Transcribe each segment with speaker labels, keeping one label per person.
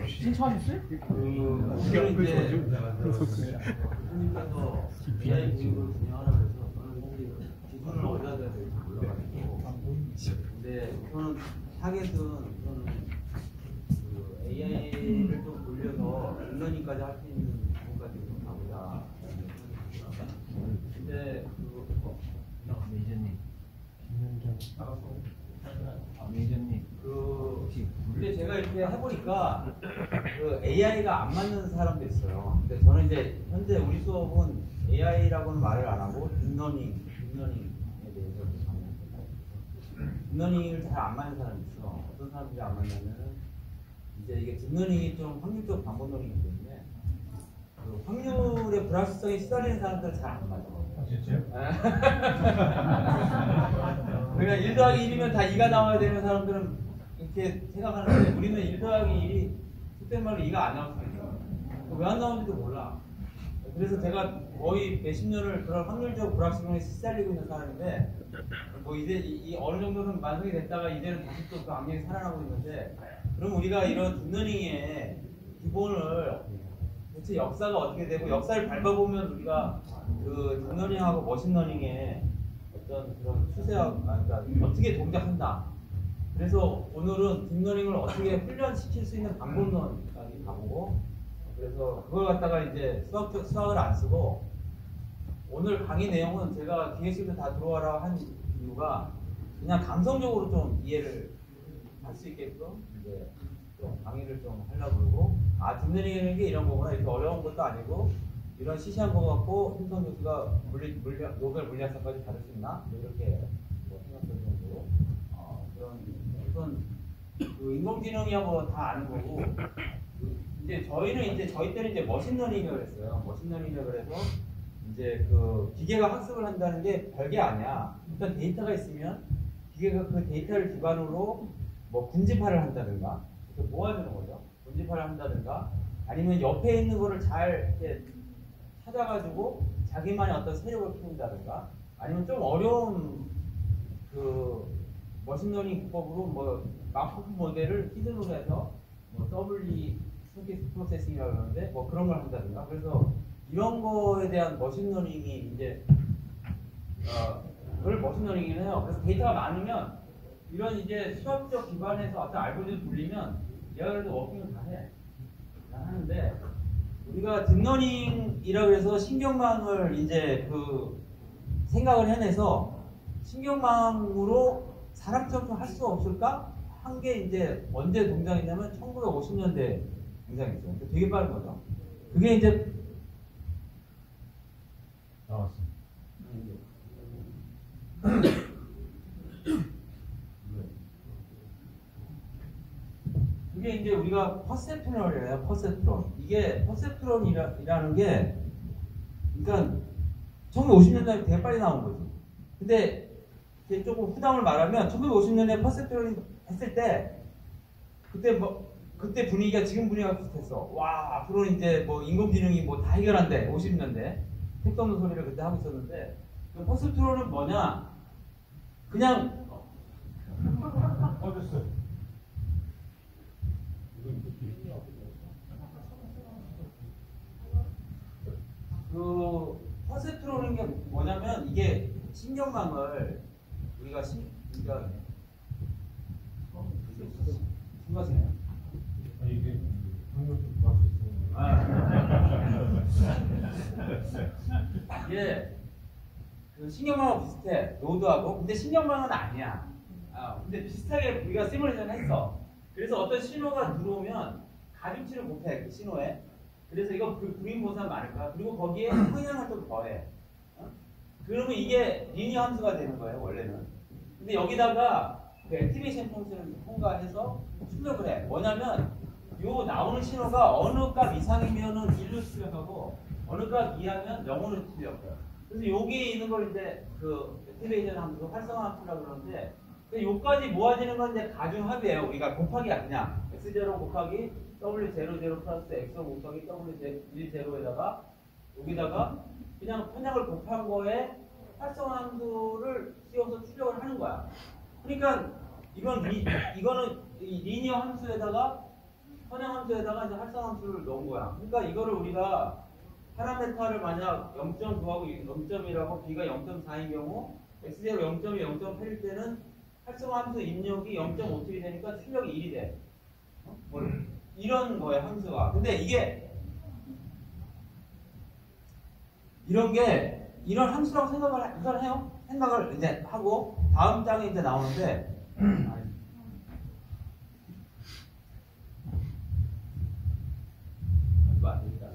Speaker 1: 신청하셨어요?
Speaker 2: 오늘 이제 교수님께서 AI 교육을 진행하라고 해서 저는 기준을 어디다 대야 될지 몰라가지고 근데 저는 타겟은 저는 그 AI를 좀 돌려서 딥러닝까지 할 수 있는 부분까지 좀 가보자. 근데
Speaker 1: 매니저님. 매니저님.
Speaker 2: 근데 제가 이렇게 해보니까 그 AI가 안 맞는 사람도 있어요. 근데 저는 이제 현재 우리 수업은 AI라고는 말을 안 하고 딥러닝에 대해서 강의하고 딥러닝을 잘 안 맞는 사람이 있어. 어떤 사람들이 안 맞냐면은 이제 이게 딥러닝이 좀 확률적 반복론이기 때문에 그 확률의 불확실성에 시달리는 사람들은 잘 안 맞아.
Speaker 3: 진짜요?
Speaker 2: 그러니까 1 더하기 1이면 다 2가 나와야 되는 사람들은 이렇게 생각하는데 우리는 1 더하기 1이 속된 말로 2가 안 나올 수도 있어. 왜 안 나오는지도 몰라. 그래서 제가 거의 몇십 년을 그런 확률적 불확실성에 시달리고 있는 사람인데 뭐 이제 이 어느 정도는 완성이 됐다가 이제는 다시 또 그 악력이 살아나고 있는데 그럼 우리가 이런 딥러닝의 기본을 도대체 역사가 어떻게 되고 역사를 밟아보면 우리가 그 딥러닝하고 머신러닝의 어떤 그런 추세와 그러니까 어떻게 동작한다. 그래서 오늘은 딥러닝을 어떻게 훈련시킬 수 있는 방법론까지 가보고 그래서 그걸 갖다가 이제 수학을 안 쓰고 오늘 강의 내용은 제가 기획실도 다 들어와라 한 이유가 그냥 감성적으로 좀 이해를 할 수 있게끔 이제 좀 강의를 좀 하려고 그러고 딥러닝이라는 게 이런 거구나 이렇게 어려운 것도 아니고 이런 시시한 거 갖고 힘성 교수가 노벨 물리학상까지 받을 수 있나 이렇게 뭐 생각할 정도로 그런 우선 그 인공지능이하고 다 아는 거고 이제 저희는 이제 저희 때는 이제 머신러닝이라고 했어요. 머신러닝이라고 그래서 이제 그 기계가 학습을 한다는 게 별게 아니야. 일단 데이터가 있으면 기계가 그 데이터를 기반으로 뭐 분집화를 한다든가 모아주는 거죠. 분집화를 한다든가 아니면 옆에 있는 거를 잘 이렇게 찾아가지고 자기만의 어떤 세력을 키운다든가 아니면 좀 어려운 그 머신러닝 기법으로 뭐 마크업 모델을 히든으로 해서 뭐 WE 스토캐스틱 프로세싱이라고 그러는데 뭐 그런 걸 한다든가 그래서 이런 거에 대한 머신러닝이 이제 그걸 머신러닝이긴 해요. 그래서 데이터가 많으면 이런 이제 수학적 기반에서 어떤 알고리즘을 돌리면 얘가 그래도 워킹을 다 해. 다 하는데 우리가 딥러닝이라고 해서 신경망을 이제 그 생각을 해내서 신경망으로 사람처럼 할 수 없을까? 한 게 이제 언제 동작했냐면 1950년대 등장했어요. 되게 빠른 거죠. 그게 이제
Speaker 3: 나왔습니다.
Speaker 2: 그게 이제 우리가 퍼셉트론이래요. 퍼셉트론. 이게 퍼셉트론이라는 게 그러니까 1950년代되게 빨리 나온 거지. 근데 이제 조금 후담을 말하면 1950년대 퍼셉트론이 했을 때 그때 분위기가 지금 분위기가 비슷했어. 와 앞으로는 이제 뭐 인공지능이 뭐 다 해결한대. 50년대 택도 없는 소리를 그때 하고 있었는데 그 퍼셉트론은 뭐냐? 그냥
Speaker 3: 어딨어요?
Speaker 2: 그 퍼셉트론인 게 뭐냐면 이게 신경망을 우리가 그러니까 신경이네요.
Speaker 3: 이게 한국도 맞을 수 있는.
Speaker 2: 이게 그 신경망하고 비슷해. 노드하고. 근데 신경망은 아니야. 근데 비슷하게 우리가 시뮬레이션 했어. 그래서 어떤 신호가 들어오면 가중치를 못해 그 신호에. 그래서 이거 그 구인모사 많을까? 그리고 거기에 성향을 좀 더해. 그러면 이게 리니어 함수가 되는 거예요 원래는. 근데 여기다가 그 액티베이션 펑션을 통과해서 출력을 해. 뭐냐면 요 나오는 신호가 어느 값 이상이면은 1로 출력하고 어느 값 이하면 0으로 출력해요. 그래서 여기에 있는 걸 이제 그 액티베이션 함수 활성화 함수라고 그러는데 요까지 모아지는 건 이제 가중합이에요. 우리가 곱하기야 그냥 x0 곱하기 w00 플러스 x 곱하기 w10에다가 여기다가 그냥 편약을 곱한 거에 활성화 함수를 씌워서 출력을 하는 거야. 그러니까 이거는 이 리니어 함수에다가 선형 함수에다가 이제 활성 함수를 넣은 거야. 그러니까 이거를 우리가 파라메타를 만약 0.9하고 0.1하고 b가 0.4인 경우 x0 0.2, 0.8일 때는 활성 함수 입력이 0.5이 되니까 출력이 1이 돼. 뭐 이런 거야 함수가. 근데 이게 이런 함수라고 생각을 해요. 생각을 이제 하고 다음 장에 이제 나오는데 이거 안 되니까.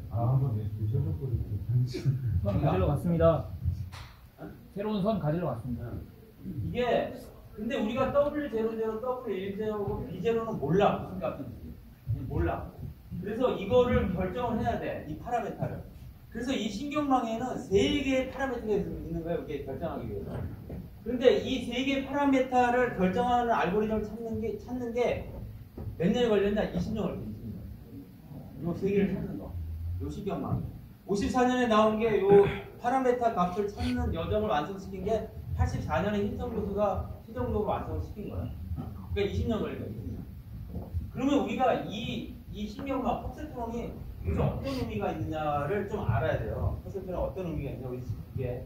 Speaker 3: 한번 내주셔서
Speaker 1: 선 가지러 갔습니다. 새로운 선 가지러 갔습니다.
Speaker 2: 이게 근데 우리가 W00, W10고 B0는 몰라 무슨 값인지 몰라. 그래서 이거를 결정을 해야 돼. 이 파라메타를. 그래서 이 신경망에는 세 개의 파라메타가 있는 거예요. 이렇게 결정하기 위해서. 그런데 이 세 개의 파라메타를 결정하는 알고리즘을 찾는 게 몇 년이 걸렸냐? 20년 걸렸어요. 20년. 요 세 개를 찾는 거. 요 신경망. 54년에 나온 게 요 파라메타 값을 찾는 여정을 완성시킨 게 84년에 힌턴 교수가 최종적으로 완성시킨 거야. 그러니까 20년 걸린 거야. 20년. 그러면 우리가 이 신경망 퍼셉트론이 도대체 어떤 의미가 있느냐를 좀 알아야 돼요. 퍼셉트론이 어떤 의미가 있냐고. 이게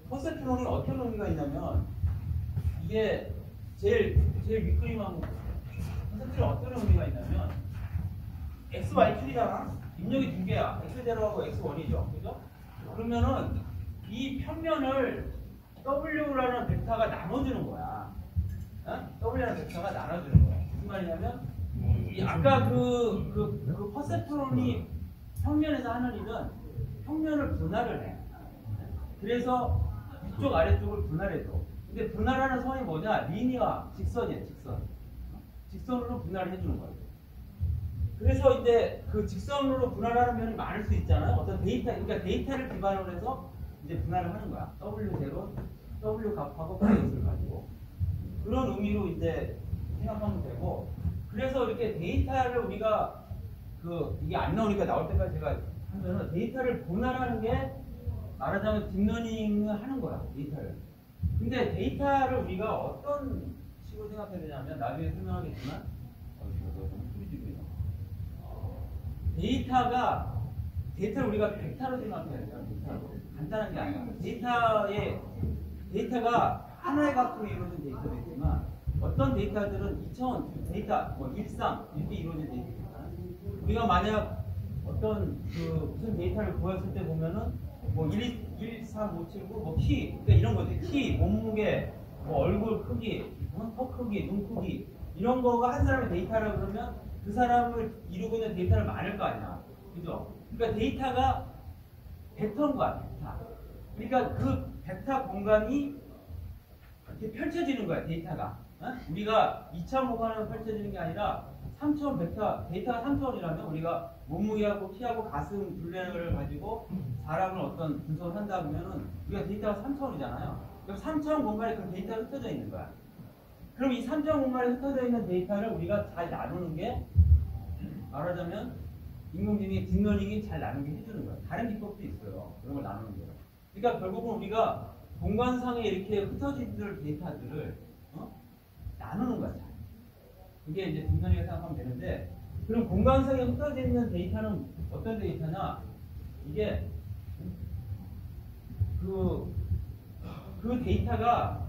Speaker 2: 퍼셉트론이 어떤 의미가 있냐면 이게 제일 윗그림하고 퍼셉트론이 어떤 의미가 있냐면 x, y 틀이잖아. 입력이 두 개야. x0하고 x1이죠. 그죠? 그러면은 이 편면을 w라는 벡터가 나눠주는 거야. w라는 벡터가 나눠주는 거야. 무슨 말이냐면 아까 그 퍼셉트론이 평면에서 하는 일은 평면을 분할을 해. 그래서 위쪽 아래쪽을 분할해줘. 근데 분할하는 선이 뭐냐? 리니어 직선이에요. 직선으로 분할을 해주는 거예요. 그래서 이제 그 직선으로 분할하는 면이 많을 수 있잖아요. 어떤 그러니까 데이터를 기반으로 해서 이제 분할을 하는 거야. W0, W 값하고 X를 가지고. 그런 의미로 이제 생각하면 되고. 그래서 이렇게 데이터를 우리가 이게 안 나오니까 나올 때까지 제가 하면은 데이터를 분할하는 게 말하자면 딥러닝을 하는 거야. 데이터를. 근데 데이터를 우리가 어떤 식으로 생각해야 되냐면 나중에 설명하겠지만 데이터를 우리가 벡터로 생각해야 돼요. 간단한 게 아니라 데이터가 하나의 값으로 이루어진 데이터도 있지만 어떤 데이터들은 2차원 데이터, 뭐 일상 이렇게 이루어진 데이터 있잖아요. 우리가 만약 어떤 무슨 데이터를 구했을 때 보면은 뭐 1, 3, 5, 7, 9, 뭐 키, 그러니까 이런 거지. 키, 몸무게, 뭐 얼굴 크기, 코 크기, 눈 크기 이런 거가 한 사람의 데이터라 그러면 그 사람을 이루고 있는 데이터는 많을 거 아니야. 그죠? 그러니까 데이터가 벡터인 거야, 벡터. 그러니까 그 벡터 공간이 이렇게 펼쳐지는 거야, 데이터가. 우리가 2차원 공간으로 펼쳐지는 게 아니라 3차원 벡터, 데이터가 3차원이라면 우리가 몸무게하고 키하고 가슴 둘레를 가지고 사람을 어떤 분석을 한다 그러면은 우리가 데이터가 3차원이잖아요. 그럼 3차원 공간에 그 데이터가 흩어져 있는 거야. 그럼 이 3차원 공간에 흩어져 있는 데이터를 우리가 잘 나누는 게 말하자면 인공지능의 딥러닝이 잘 나누게 해주는 거야. 다른 기법도 있어요. 그런 걸 나누는 거예요. 그러니까 결국은 우리가 공간상에 이렇게 흩어진 데이터들을 나누는 거야. 그게 이제 딥러닝을 생각하면 되는데 그럼 공간상에 흩어져 있는 데이터는 어떤 데이터냐? 이게 그 데이터가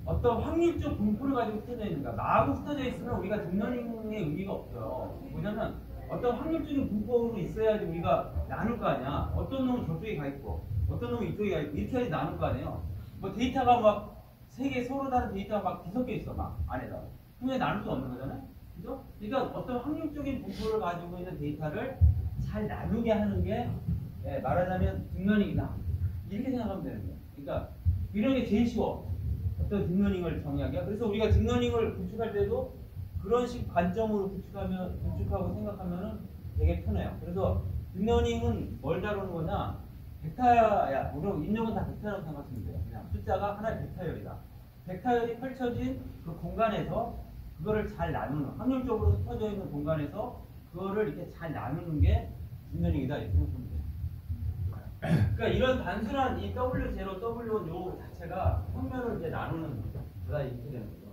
Speaker 2: 어떤 확률적 분포를 가지고 흩어져 있는 거야. 마구 흩어져 있으면 우리가 딥러닝의 의미가 없어요. 뭐냐면 어떤 확률적인 분포로 있어야지 우리가 나눌 거 아니야. 어떤 놈은 저쪽에 가 있고 어떤 놈은 이쪽에 가 있고 이렇게 해야지 나눌 거 아니에요. 뭐 데이터가 막 세 개 서로 다른 데이터가 막 뒤섞여 있어 막 안에다. 그냥 나눌 수 없는 거잖아요. 그죠? 그러니까 어떤 확률적인 분포를 가지고 있는 데이터를 잘 나누게 하는 게 말하자면 딥러닝이다. 이렇게 생각하면 되는 거예요. 그러니까 이런 게 제일 쉬워. 어떤 딥러닝을 정의하기가. 그래서 우리가 딥러닝을 구축할 때도 그런 식 관점으로 구축하고 생각하면은 되게 편해요. 그래서 딥러닝은 뭘 다루는 거냐? 벡터야. 우리 입력은 다 벡터라고 생각하시면 돼요. 그냥 숫자가 하나의 벡터열이다. 벡터열이 펼쳐진 그 공간에서 그거를 잘 나누는, 확률적으로 흩어져 있는 공간에서 그거를 이렇게 잘 나누는 게 딥러닝이다. 이렇게 생각하면 돼요. 그러니까 이런 단순한 이 W0, W1 요 자체가 평면을 이제 나누는 거다 이렇게 되는 거죠.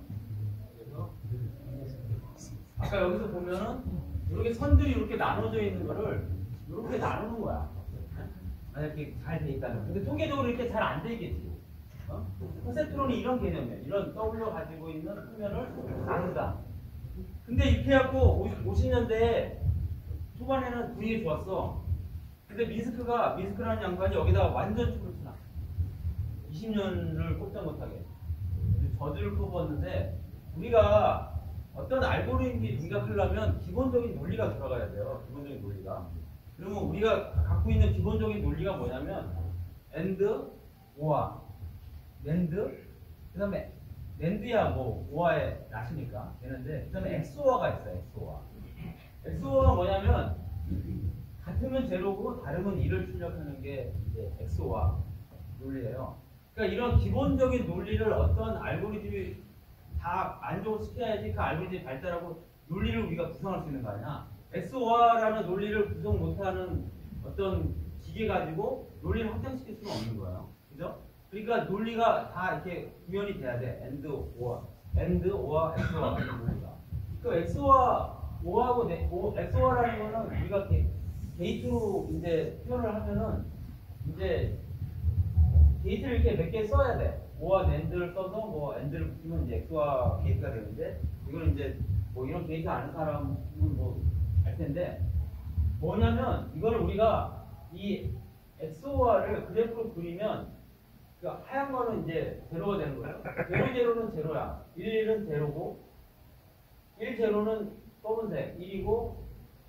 Speaker 2: 아까 여기서 보면은 이렇게 선들이 이렇게 나눠져 있는 거를 이렇게 나누는 거야. 만약에 잘 돼 있다면. 근데 통계적으로 이렇게 잘 안 되겠지. 퍼센트론이 이런 개념이에요. 이런 W 가지고 있는 표면을 나눈다. 근데 이렇게 해갖고 50년대에 초반에는 분위기 좋았어. 근데 민스크라는 양반이 여기다가 완전 춤을 추나. 20년을 꼼짝 못하게. 저주를 퍼부었는데, 우리가 어떤 알고리즘이 생각하려면 기본적인 논리가 들어가야 돼요. 기본적인 논리가. 그러면 우리가 갖고 있는 기본적인 논리가 뭐냐면, AND, OR, NAND, 그 다음에 NAND야 뭐 OR의 낫이니까 되는데, 그 다음에 XOR가 있어요. XOR가 뭐냐면, 같으면 제로고 다르면 1을 출력하는 게 이제 XOR 논리예요. 그러니까 이런 기본적인 논리를 어떤 알고리즘이 다 만족시켜야지 그 알고리즘이 발달하고 논리를 우리가 구성할 수 있는 거 아니야. XOR라는 논리를 구성 못하는 어떤 기계 가지고 논리를 확장시킬 수는 없는 거예요. 그죠? 그러니까 논리가 다 이렇게 구현이 돼야 돼. AND, OR, XOR 이런 논리가. 그 XOR, XOR라는 거는 우리가 게이트로 이제 표현을 하면은 이제 게이트를 이렇게 몇 개 써야 돼. OR AND를 써서 뭐 AND를 붙이면 이제 XOR 게이트가 되는데, 이거는 이제 뭐 이런 게이트 아는 사람은 뭐 알 텐데, 뭐냐면 이거를 우리가 이 XOR를 그래프로 그리면 그 하얀 거는 이제 제로가 되는 거예요. 제로는 제로야. 1은 제로고, 1제로는 검은색 1이고,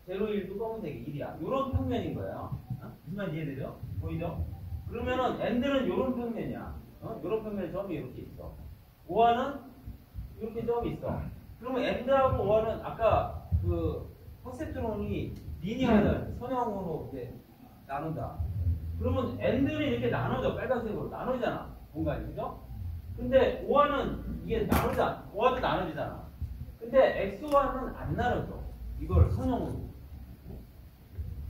Speaker 2: 제로 1도 검은색이 1이야. 이런 평면인 거예요. 무슨 말인지 이해되죠? 보이죠? 그러면은 AND는 이런 평면이야. 이런 평면에 점이 이렇게 있어. OR는 이렇게 점이 있어. 그러면 AND하고 OR는 아까 그 퍼센트론이 리니어하다 선형으로 이제 나눈다. 그러면 AND는 이렇게 나눠져. 빨간색으로 나눠지잖아. 공간이. 그죠? 근데 OR는 이게 나누잖아. OR도 나눠지잖아. 근데 XOR는 안 나눠져. 이걸 선형으로.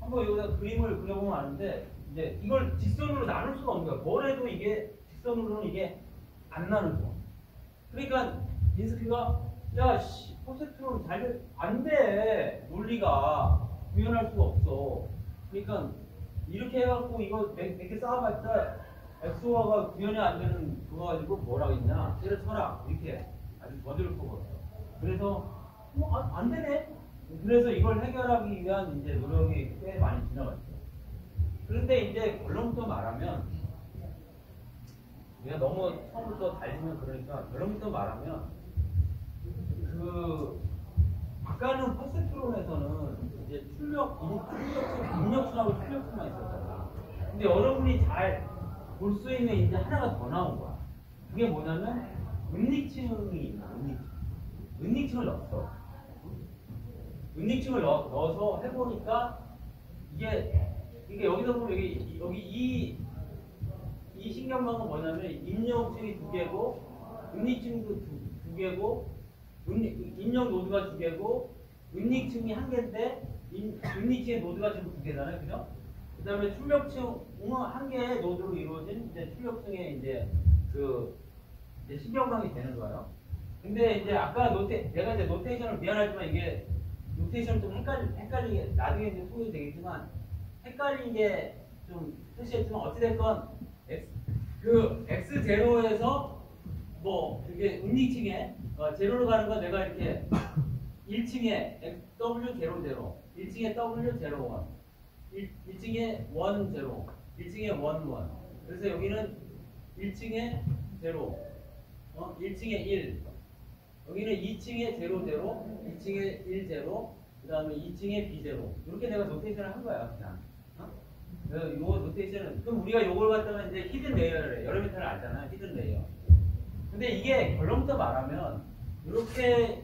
Speaker 2: 한번 여기다 그림을 그려보면 아는데, 이제 이걸 직선으로 나눌 수가 없는 거야. 뭘 해도 이게 직선으로는 이게 안 나눠져. 그러니까 민스키가 야, 퍼센트론 안 돼. 논리가 구현할 수가 없어. 그러니까 이렇게 해갖고 이거 몇 개 쌓아봤자 XOR가 구현이 안 되는 그거 가지고 뭐라고 했냐? 때려쳐라. 이렇게 아주 저주를 퍼버렸어. 그래서 안 되네. 그래서 이걸 해결하기 위한 이제 노력이 꽤 많이 지나갔죠. 그런데 이제 결론부터 말하면, 우리가 너무 처음부터 달리면 그러니까 결론부터 말하면, 아까는 퍼센트론에서는 이제 입력수하고 출력수만 있었잖아. 근데 여러분이 잘 볼 수 있는 이제 하나가 더 나온 거야. 그게 뭐냐면 은닉층이 있나? 은닉층을 넣었어. 은닉층을 넣어서 해보니까 이게 여기서 보면 여기 이 신경망은 뭐냐면 입력층이 2개고 은닉층도 2개고 입력 노드가 2개고 은닉층이 1개인데 은닉층의 노드가 지금 2개잖아요, 그죠? 그 다음에 출력층은 1개의 노드로 이루어진 이제 출력층의 이제 이제 신경망이 되는 거예요. 근데 이제 아까 내가 이제 노테이션을 미안하지만 이게 노테이션을 좀 헷갈리게 나중에 이제 소개도 되겠지만 헷갈리게 좀 표시했지만 어찌됐건 X0에서 뭐 이게 은닉층에 제로로 가는 건 내가 이렇게 1층에 W00, 1층에 W01, 1층에 10, 1층에 11. 그래서 여기는 1층에 0, 1층에 1, 여기는 2층에 00, 2층에 10, 그 다음에 2층에 B0. 이렇게 내가 노테이션을 한 거야, 그냥. 그래서 요 노테이션은, 그럼 우리가 요걸 갖다가 이제 히든 레이어를 해. 여러 메타를 알잖아요, 히든 레이어. 근데 이게 결론부터 말하면, 이렇게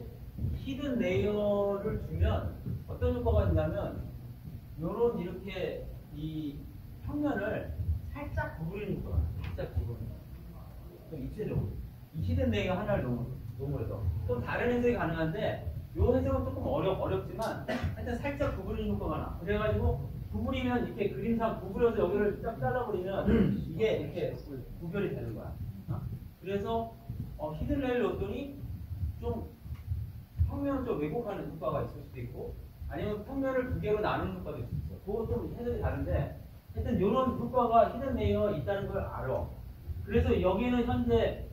Speaker 2: 히든 레이어를 주면 어떤 효과가 있냐면, 요런 이렇게 이 평면을 살짝 구부리는 거야. 살짝 구부리는 거야. 좀 입체적으로. 이 히든 레이어 하나를 놓으면서. 또 다른 해석이 가능한데, 요 해석은 조금 어렵지만, 하여튼 살짝 구부리는 효과가 나. 그래가지고, 구부리면 이렇게 그림상 구부려서 여기를 딱 잘라버리면, 이게 이렇게 구별이 되는 거야. 그래서, 히든 레이어를 넣었더니, 좀 평면을 좀 왜곡하는 효과가 있을 수도 있고, 아니면 평면을 두 개로 나누는 효과도 있을 수 있어. 그거 좀 해석이 다른데, 하여튼 이런 효과가 히든 레이어 있다는 걸 알아. 그래서 여기는 현재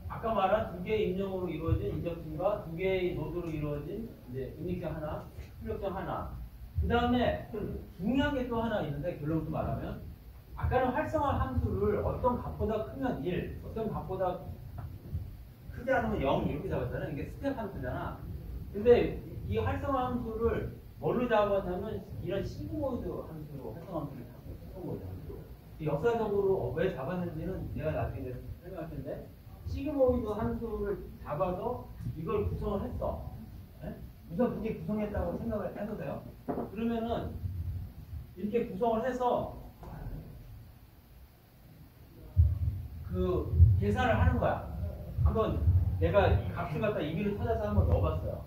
Speaker 2: 아까 말한 두 개의 입력으로 이루어진 인적층과 두 개의 노드로 이루어진 이제 입력층 하나, 출력층 하나. 그 다음에 좀 중요한 게 또 하나 있는데, 결론부터 말하면 아까는 활성화 함수를 어떤 값보다 크면 1, 어떤 값보다 크지 않으면 0 이렇게 잡았잖아요. 이게 스텝 함수잖아. 근데 이 활성화 함수를 뭘로 잡았냐면 이런 시그모이드 함수로 활성화 함수를 잡은 거죠. 역사적으로 왜 잡았는지는 내가 나중에 설명할 텐데, 시그모이드 함수를 잡아서 이걸 구성을 했어. 네? 우선 그게 구성했다고 생각을 해도 돼요. 그러면은 이렇게 구성을 해서 그 계산을 하는 거야. 한번 내가 이 값을 갖다 임의로 찾아서 한번 넣어봤어요.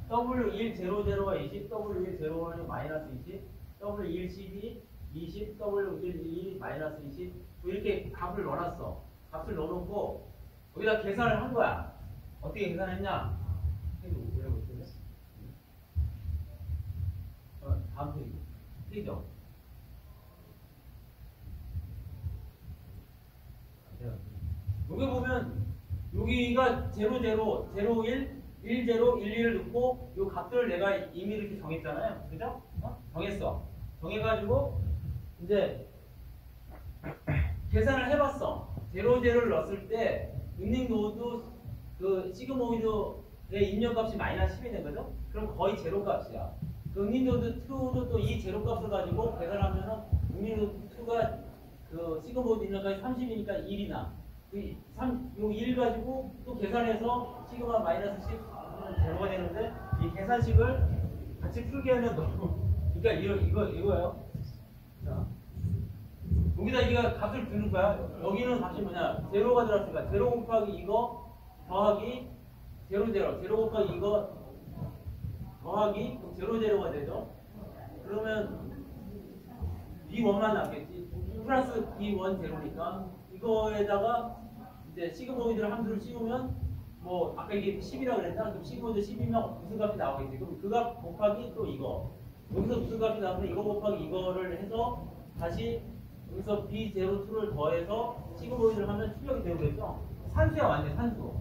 Speaker 2: W1 00가 20, W1 01이 마이너스 20, W1 12, 20, W1 12 마이너스 20 이렇게 값을 넣어놨어. 값을 넣어놓고 여기다 계산을 한 거야. 어떻게 계산했냐? 다음 페이지. 페이지죠? 여기 보면 여기가 00, 01, 10, 11을 넣고 이 값들을 내가 이미 이렇게 정했잖아요. 그죠? 정했어. 정해가지고 이제 계산을 해봤어. 00를 넣었을 때 은닉 노드 그 시그모이드의 입력값이 마이너스 10이 된 거죠? 그럼 거의 제로 값이야. 그 은닉 노드 2도 또 이 제로 값을 가지고 계산하면은 은닉 노드 2가 그 시그모이드 입력값이 30이니까 1이나 요 1 가지고 또 계산해서 시그마 마이너스 10 제로가 되는데 이 계산식을 같이 풀기에는 너무 그러니까 이거예요. 자, 여기다 이게 값을 두는 거야. 여기는 값이 뭐냐? 제로가 들어갔으니까 제로 곱하기 이거 더하기 제로 곱하기 이거 더하기 제로가 되죠. 그러면 B1만 남겠지. 플러스 B1 제로니까 이거에다가 이제 시그모이드를 함수를 씌우면 뭐 아까 이게 10이라고 그랬나? 그럼 시그모이드 10이면 무슨 값이 나오겠지. 그럼 그 값 곱하기 또 이거 여기서 무슨 값이 나오면 이거 곱하기 이거를 해서 다시 여기서 B02를 더해서 시그모이드를 하면 출력이 되겠죠. 산수야 완전 산수.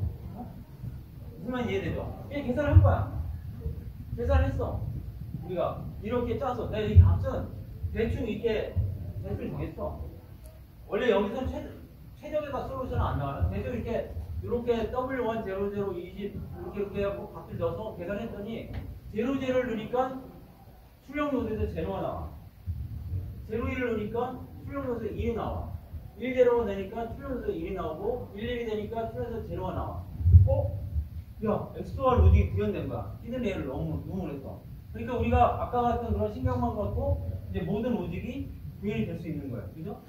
Speaker 2: 무슨 말인지 이해되죠? 그냥 계산을 한 거야. 계산을 했어. 우리가 이렇게 짜서 내가 이 값은 대충 이렇게 대충 정했어. 원래 여기서는 최적의 솔루션은 안 나와요. 대충 이렇게 W1, 00, 20 이렇게 해갖고 값을 넣어서 계산했더니 00를 넣으니까 출력 노드에서 제로가 나와. 01을 넣으니까 출력 노드에서 1이 나와. 10가 되니까 출력 노드에서 1이 나오고 11이 되니까 출력 노드에서 제로가 나와. 야, 엑스토와 로직이 구현된 거야. 히든 레이어를 너무 했어. 그러니까 우리가 아까 같은 그런 신경만 갖고 이제 모든 로직이 구현이 될 수 있는 거예요. 그죠?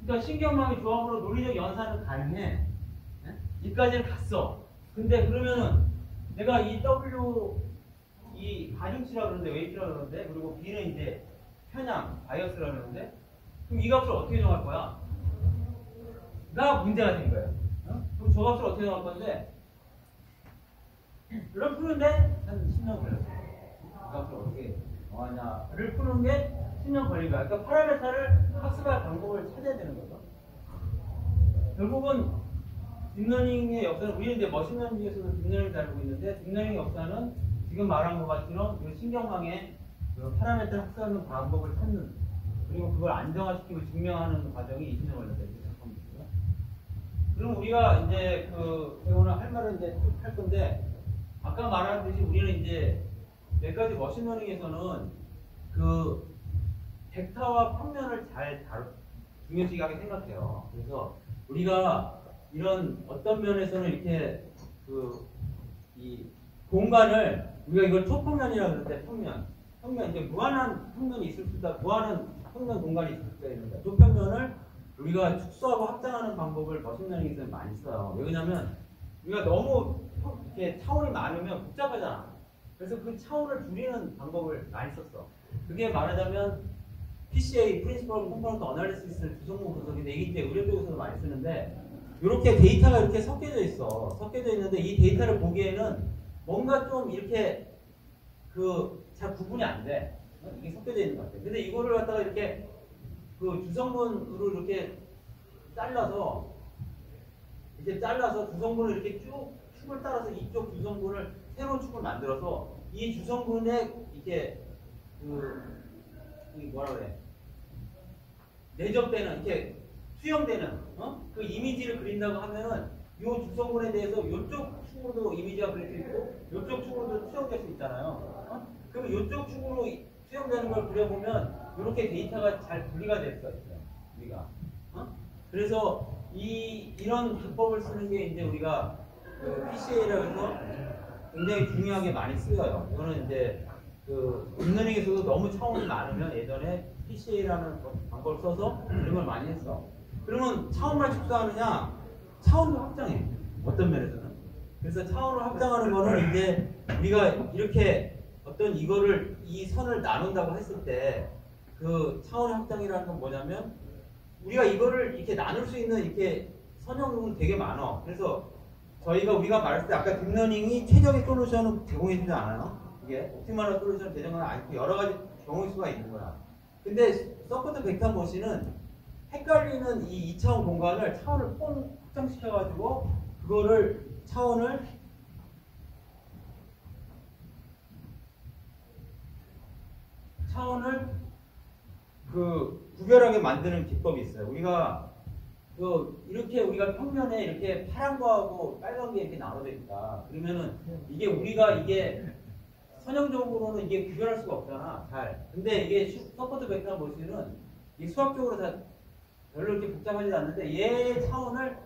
Speaker 2: 그러니까 신경망의 조합으로 논리적 연산은 가능해. 네? 이까지는 갔어. 근데 그러면은 내가 이 W 이 가중치라 그러는데 웨이트라 그러는데 그리고 B는 이제 편향 바이어스라 그러는데 그럼 이 값을 어떻게 정할 거야? 가 문제가 된 거예요. 그럼 저 값을 어떻게 정할 건데? 이런 푸는데 한 10년 걸렸어요. 이 값을 어떻게 정하냐를 푸는 게 10년 걸린 거야. 그러니까 파라메타를 학습할 방법을 찾아야 되는 거죠. 결국은 딥러닝의 역사는 우리는 이제 머신러닝에서도 딥러닝을 다루고 있는데 딥러닝 역사는 지금 말한 것 같처럼 이 신경망의 그 파라메타를 학습하는 방법을 찾는 그리고 그걸 안정화시키고 증명하는 과정이 20년 걸렸어요. 그럼 우리가 이제 제가 오늘 할 말은 이제 쭉 할 건데 아까 말한 듯이 우리는 이제 몇 가지 머신러닝에서는 그 벡터와 평면을 잘 중요시하게 생각해요. 그래서 우리가 이런 어떤 면에서는 이렇게 이 공간을 우리가 이걸 초평면이라고 그러는데 평면 이제 무한한 평면이 있을 수 있다. 무한한 평면 공간이 있을 수가 있는데 초평면을 우리가 축소하고 확장하는 방법을 머신러닝에서는 많이 써요. 왜냐면 우리가 너무 이렇게 차원이 많으면 복잡하잖아. 그래서 그 차원을 줄이는 방법을 많이 썼어. 그게 말하자면 PCA, Principal Component Analysis를 주성분 분석이 내기 때문에 의료적으로도 많이 쓰는데 이렇게 데이터가 이렇게 섞여져 있어. 섞여져 있는데 이 데이터를 보기에는 뭔가 좀 이렇게 잘 구분이 안 돼. 이게 섞여져 있는 것 같아. 근데 이거를 갖다가 이렇게 주성분으로 이렇게 잘라서 주성분을 이렇게 쭉 축을 따라서 이쪽 주성분을 새로운 축을 만들어서 이 주성분에 이렇게 뭐라 그래? 내접되는 이렇게 수용되는 그 이미지를 그린다고 하면은 이 주성분에 대해서 이쪽 축으로도 이미지가 그릴 수 있고 이쪽 축으로도 수용될 수 있잖아요. 그럼 이쪽 축으로 수용되는 걸 그려보면 이렇게 데이터가 잘 분리가 될 수가 있어요. 우리가. 그래서 이런 기법을 쓰는 게 이제 우리가 PCA라고 해서 굉장히 중요하게 많이 쓰여요. 이거는 이제 딥러닝에서도 너무 차원이 많으면 예전에 PCA라는 방법을 써서 이런 걸 많이 했어. 그러면 차원만 축소하느냐? 차원을 확장해. 어떤 면에서는. 그래서 차원을 확장하는 거는 이제 우리가 이렇게 어떤 이 선을 나눈다고 했을 때 그 차원 확장이라는 건 뭐냐면 우리가 이거를 이렇게 나눌 수 있는 이렇게 선형은 되게 많아. 그래서 우리가 말했을 때 아까 딥러닝이 최적의 솔루션을 제공해주지 않아요. 이게 옵티멀한 솔루션을 제공하지 않고 여러 가지 경우일 수가 있는 거야. 근데 서포트 벡터 머신은 헷갈리는 이 2차원 공간을 차원을 뽕 확장시켜가지고 그거를 차원을 구별하게 만드는 기법이 있어요. 우리가 이렇게 우리가 평면에 이렇게 파란 거하고 빨간 게 이렇게 나눠져 있다. 그러면은 이게 선형적으로는 이게 구별할 수가 없잖아. 잘. 근데 이게 서포트 벡터 머신은 이 수학적으로 다 별로 이렇게 복잡하지 않는데 얘 차원을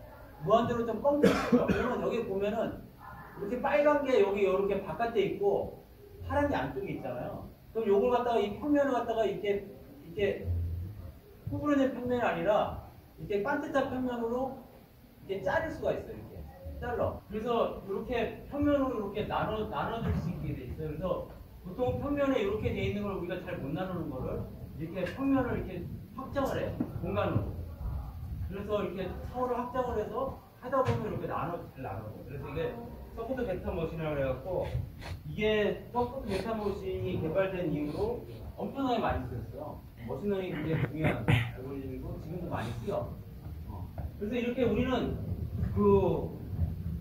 Speaker 2: 무한대로 좀 뻥뚫어. 그러면 여기 보면은 이렇게 빨간 게 여기 이렇게 바깥에 있고 파란 게 안쪽에 있잖아요. 그럼 요걸 갖다가 이 평면을 갖다가 이렇게 구부러진 평면이 아니라 이렇게 반듯한 평면으로 이렇게 자를 수가 있어요. 이렇게 잘라. 그래서 이렇게 평면으로 이렇게 나눠줄 수 있게 돼 있어요. 그래서 보통 평면에 이렇게 돼 있는 걸 우리가 잘 못 나누는 거를 이렇게 평면을 이렇게 확장을 해요. 공간으로. 그래서 이렇게 차원을 확장을 해서 하다 보면 이렇게 잘 나눠요. 그래서 이게 서포트 벡터 머신이라고 해갖고 이게 서포트 벡터 머신이 개발된 이후로 엄청나게 많이 쓰였어요. 머신러닝이 굉장히 중요한 알고리즘이고 지금도 많이 쓰여. 그래서 이렇게 우리는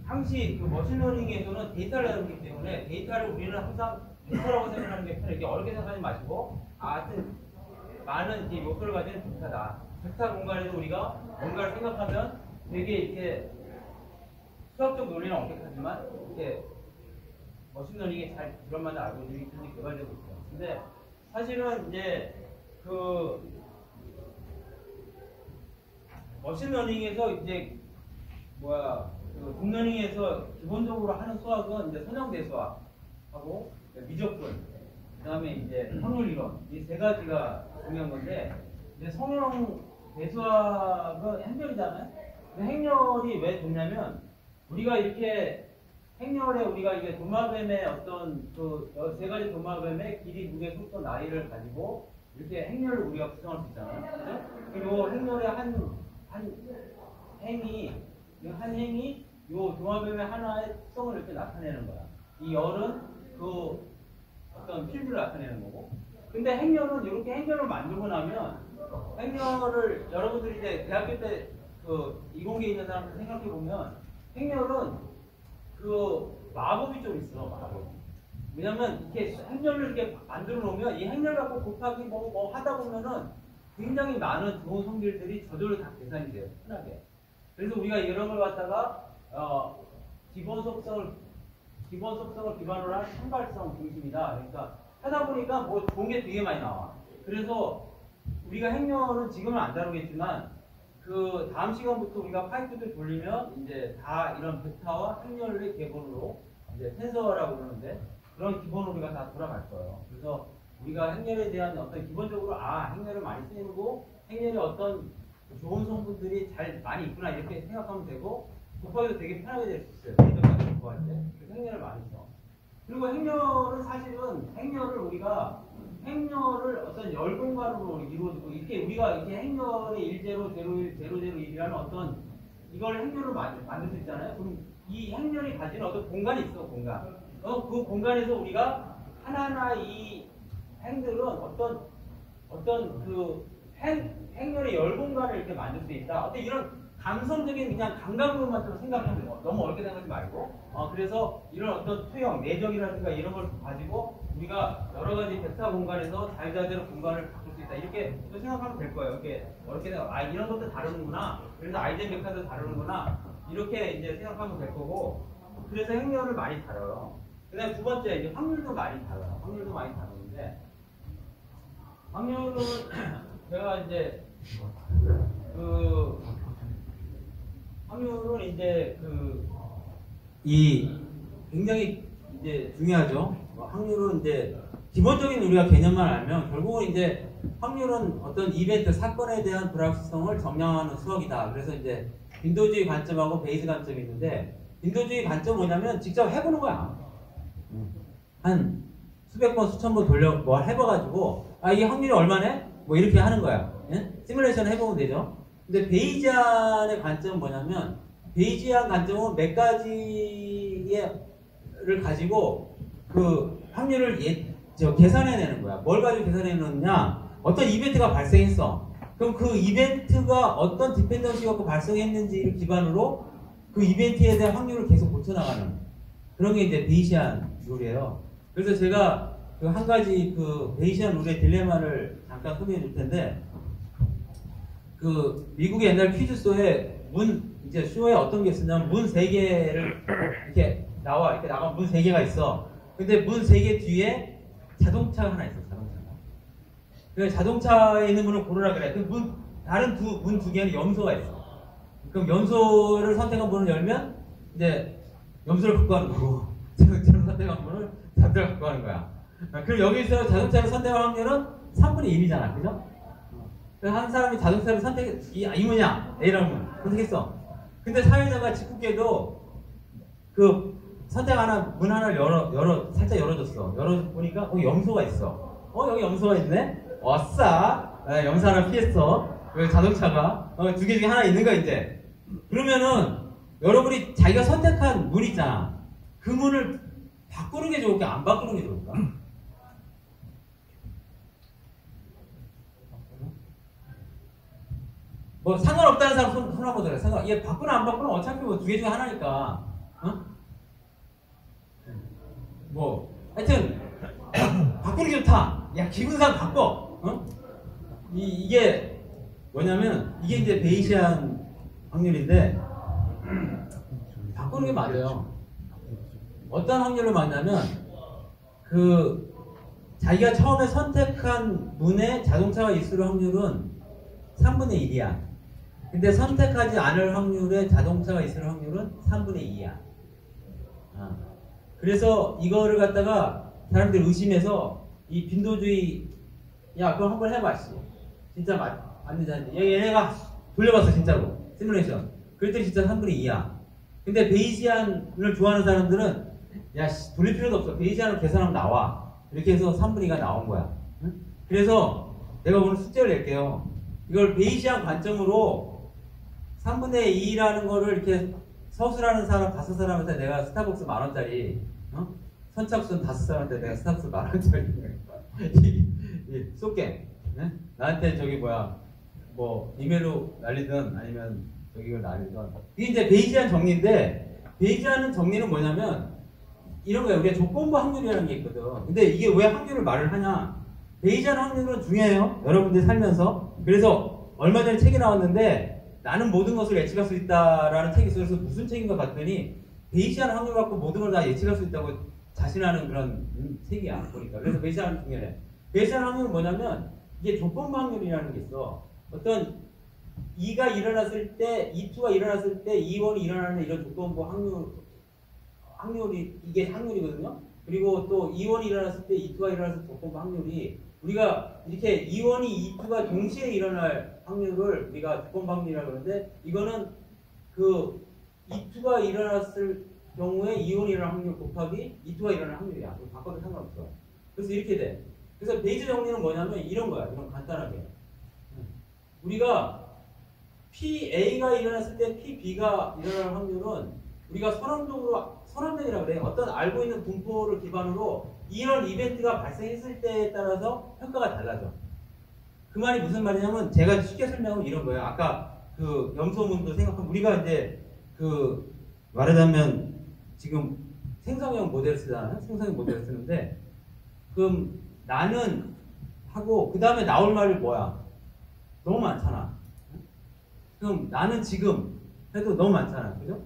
Speaker 2: 당시 머신러닝에서는 데이터를 다루기 때문에 데이터를 우리는 항상 벡터라고 생각하는 게 편해. 이렇게 어렵게 생각하지 마시고 하여튼 많은 이제 요소를 가진 벡터다. 벡터 공간에서 우리가 뭔가를 생각하면 되게 이렇게 수학적 논리는 엄격하지만 이렇게 머신러닝에 잘 들어맞는 알고리즘이 개발되고 있어요. 근데 사실은 이제 머신러닝에서 이제 딥러닝에서 기본적으로 하는 수학은 이제 선형대수학하고 미적분, 그다음에 이제 확률 이론 이 세 가지가 중요한 건데 이제 선형대수학은 행렬이잖아요. 행렬이 왜 좋냐면 우리가 이렇게 행렬에 우리가 이게 도마뱀의 어떤 세 가지 도마뱀의 길이, 무게, 속도, 나이를 가지고 이렇게 행렬을 우리가 구성할 수 있잖아요. 그죠? 그리고 행렬의 한 행이 요 도마뱀의 하나의 특성을 이렇게 나타내는 거야. 이 열은 어떤 필드를 나타내는 거고. 근데 행렬은 이렇게 행렬을 만들고 나면 행렬을 여러분들이 이제 대학교 때 이공계에 있는 사람들 생각해 보면 행렬은 마법이 좀 있어. 마법. 왜냐면 이렇게 행렬을 이렇게 만들어 놓으면 이 행렬 갖고 곱하기 뭐 하다 보면은 굉장히 많은 좋은 성질들이 저절로 다 계산이 돼요. 편하게. 그래서 우리가 이런 걸 갖다가 기본 속성을 기반으로 한 산발성 중심이다. 그러니까 하다 보니까 뭐 좋은 게 되게 많이 나와. 그래서 우리가 행렬은 지금은 안 다루겠지만 다음 시간부터 우리가 파이프를 돌리면 이제 다 이런 벡터와 행렬의 기본으로 이제 텐서라고 그러는데 그런 기본으로 우리가 다 돌아갈 거예요. 그래서 우리가 행렬에 대한 어떤 기본적으로 행렬을 많이 쓰고 행렬에 어떤 좋은 성분들이 많이 있구나 이렇게 생각하면 되고 곱하기도 되게 편하게 될 수 있어요. 데이터까지 곱할 때. 그래서 행렬을 많이 써. 그리고 행렬은 사실은 우리가 행렬을 어떤 열 공간으로 이루어지고 이렇게 우리가 이렇게 행렬의 1, 0, 0, 1, 0, 0, 1이라는 어떤 이걸 행렬로 만들 수 있잖아요. 그럼 이 행렬이 가지는 어떤 공간이 있어, 공간. 그 공간에서 우리가 하나하나 이 행들은 어떤 그 행렬의 열 공간을 이렇게 만들 수 있다. 어떤 이런 감성적인 그냥 감각으로만 생각하면 돼요. 너무 어렵게 생각하지 말고. 그래서 이런 어떤 투영, 내적이라든가 이런 걸 가지고 우리가 여러 가지 벡터 공간에서 자유자재로 공간을 바꿀 수 있다. 이렇게 또 생각하면 될 거예요. 이렇게 어렵게 생각, 이런 것도 다루는구나. 그래서 아이젠 벡터도 다루는구나. 이렇게 이제 생각하면 될 거고. 그래서 행렬을 많이 다뤄요. 그 다음에 두 번째, 이제 확률도 많이 다뤄요. 확률도 많이 다루는데, 확률은 제가 이제 확률은 이제 굉장히 이제 중요하죠. 확률은 이제 기본적인 우리가 개념만 알면 결국은 이제 확률은 어떤 이벤트 사건에 대한 불확실성을 정량하는 수학이다. 그래서 이제 빈도주의 관점하고 베이스 관점이 있는데, 빈도주의 관점 뭐냐면 직접 해보는 거야. 한 수백 번 수천 번 뭐 해봐가지고 이게 확률이 얼마네? 뭐 이렇게 하는 거야. 예? 시뮬레이션 해보면 되죠. 근데 베이지안의 관점은 뭐냐면, 베이지안 관점은 몇 가지를 가지고 그 확률을 계산해내는 거야. 뭘 가지고 계산해내느냐? 어떤 이벤트가 발생했어. 그럼 그 이벤트가 어떤 디펜던시가 발생했는지를 기반으로 그 이벤트에 대한 확률을 계속 고쳐나가는 그런 게 이제 베이시안 룰이에요. 그래서 제가 그 한 가지 그 베이시안 룰의 딜레마를 잠깐 소개해 줄 텐데, 그 미국의 옛날 퀴즈쇼에 이제 쇼에 어떤 게 있었냐면 문 3개를 이렇게 나가면 문 3개가 있어. 근데 문 3개 뒤에 자동차가 하나 있어, 자동차가. 그래서 자동차에 있는 문을 고르라 그래. 그 다른 문 2개는 염소가 있어. 그럼 염소를 선택한 문을 열면 이제 염소를 갖고 가는 거고, 자동차를 선택한 문을 자동차를 갖고 가는 거야. 그럼 여기서 자동차를 선택할 확률은 3분의 1이잖아, 그죠? 한 사람이 자동차를 이 문이야, A라는 문 선택했어. 근데 사회자가 짓궂게도 그 문 하나를 살짝 열어줬어. 열어보니까 염소가 있어. 여기 염소가 있네? 어싸! 염소 하나 피했어. 왜 자동차가 2개 중에 하나 있는 거야, 이제. 그러면은 여러분이 자기가 선택한 문 있잖아. 그 문을 바꾸는 게 좋을까? 안 바꾸는 게 좋을까? 뭐 상관없다는 사람 손 한번 들어요. 얘 바꾸나 안 바꾸나 어차피 뭐 2개 중에 하나니까. 뭐 하여튼 바꾸는 게 좋다. 야, 기분상 바꿔. 이게 뭐냐면 이게 이제 베이시안 확률인데 바꾸는 게 맞아요. 어떤 확률로 맞냐면 그 자기가 처음에 선택한 문에 자동차가 있을 확률은 3분의 1이야. 근데 선택하지 않을 확률에 자동차가 있을 확률은 3분의 2야. 그래서 이거를 갖다가 사람들이 의심해서 이 빈도주의, 야, 그럼 한번 해봐, 씨. 진짜 맞는지 아닌지. 얘네가 돌려봤어, 진짜로. 시뮬레이션. 그랬더니 진짜 3분의 2야. 근데 베이시안을 좋아하는 사람들은, 야, 씨, 돌릴 필요도 없어. 베이시안을 계산하면 나와. 이렇게 해서 3분의 2가 나온 거야. 응? 그래서 내가 오늘 숙제를 낼게요. 이걸 베이시안 관점으로 3분의 2라는 거를 이렇게 서술하는 사람 5사람한테 내가 스타벅스 10,000원짜리, 선착순 5사람한테 내가 스타벅스 10,000원짜리 쏠게. 네? 나한테 뭐 이메일로 날리든 아니면 이걸 날리든. 이게 이제 베이시안 정리인데, 베이시안 정리는 뭐냐면 이런 거예요. 우리가 조건부 확률이라는 게 있거든. 근데 이게 왜 확률을 말을 하냐? 베이시안 확률은 중요해요. 여러분들이 살면서. 그래서 얼마 전에 책이 나왔는데, 나는 모든 것을 예측할 수 있다라는 책이 있어서 무슨 책인가 봤더니 베이시안 확률 갖고 모든 걸 다 예측할 수 있다고 자신하는 그런 책이야, 보니까. 그래서 베이시안 중요해. 베이시안 확률은 뭐냐면 이게 조건부 확률이라는 게 있어. 어떤 2가 일어났을 때, 2,2가 일어났을 때 2원이 일어나는 이런 조건부 확률이 이게 확률이거든요. 그리고 또 2원이 일어났을 때 2,2가 일어났을 때 조건부 확률이, 우리가 이렇게 2원이 2,2가 동시에 일어날 확률을 우리가 조건부 확률이라고 그러는데, 이거는 그 2,2가 일어났을 경우에 2원이 일어날 확률 곱하기 2,2가 일어날 확률이야. 바꿔도 상관없어. 그래서 이렇게 돼. 그래서 베이지 정리는 뭐냐면 이런 거야. 이런 간단하게. 우리가 PA가 일어났을 때 PB가 일어날 확률은 우리가 선언적이라고 그래. 어떤 알고 있는 분포를 기반으로 이런 이벤트가 발생했을 때에 따라서 평가가 달라져. 그 말이 무슨 말이냐면 제가 쉽게 설명하면 이런 거예요. 아까 그 염소문도 생각하면 우리가 이제 그 말하자면 지금 생성형 모델을 쓰잖아요. 생성형 모델을 쓰는데 그럼 나는 하고 그 다음에 나올 말이 뭐야? 너무 많잖아. 그럼 나는 지금 해도 너무 많잖아. 그죠?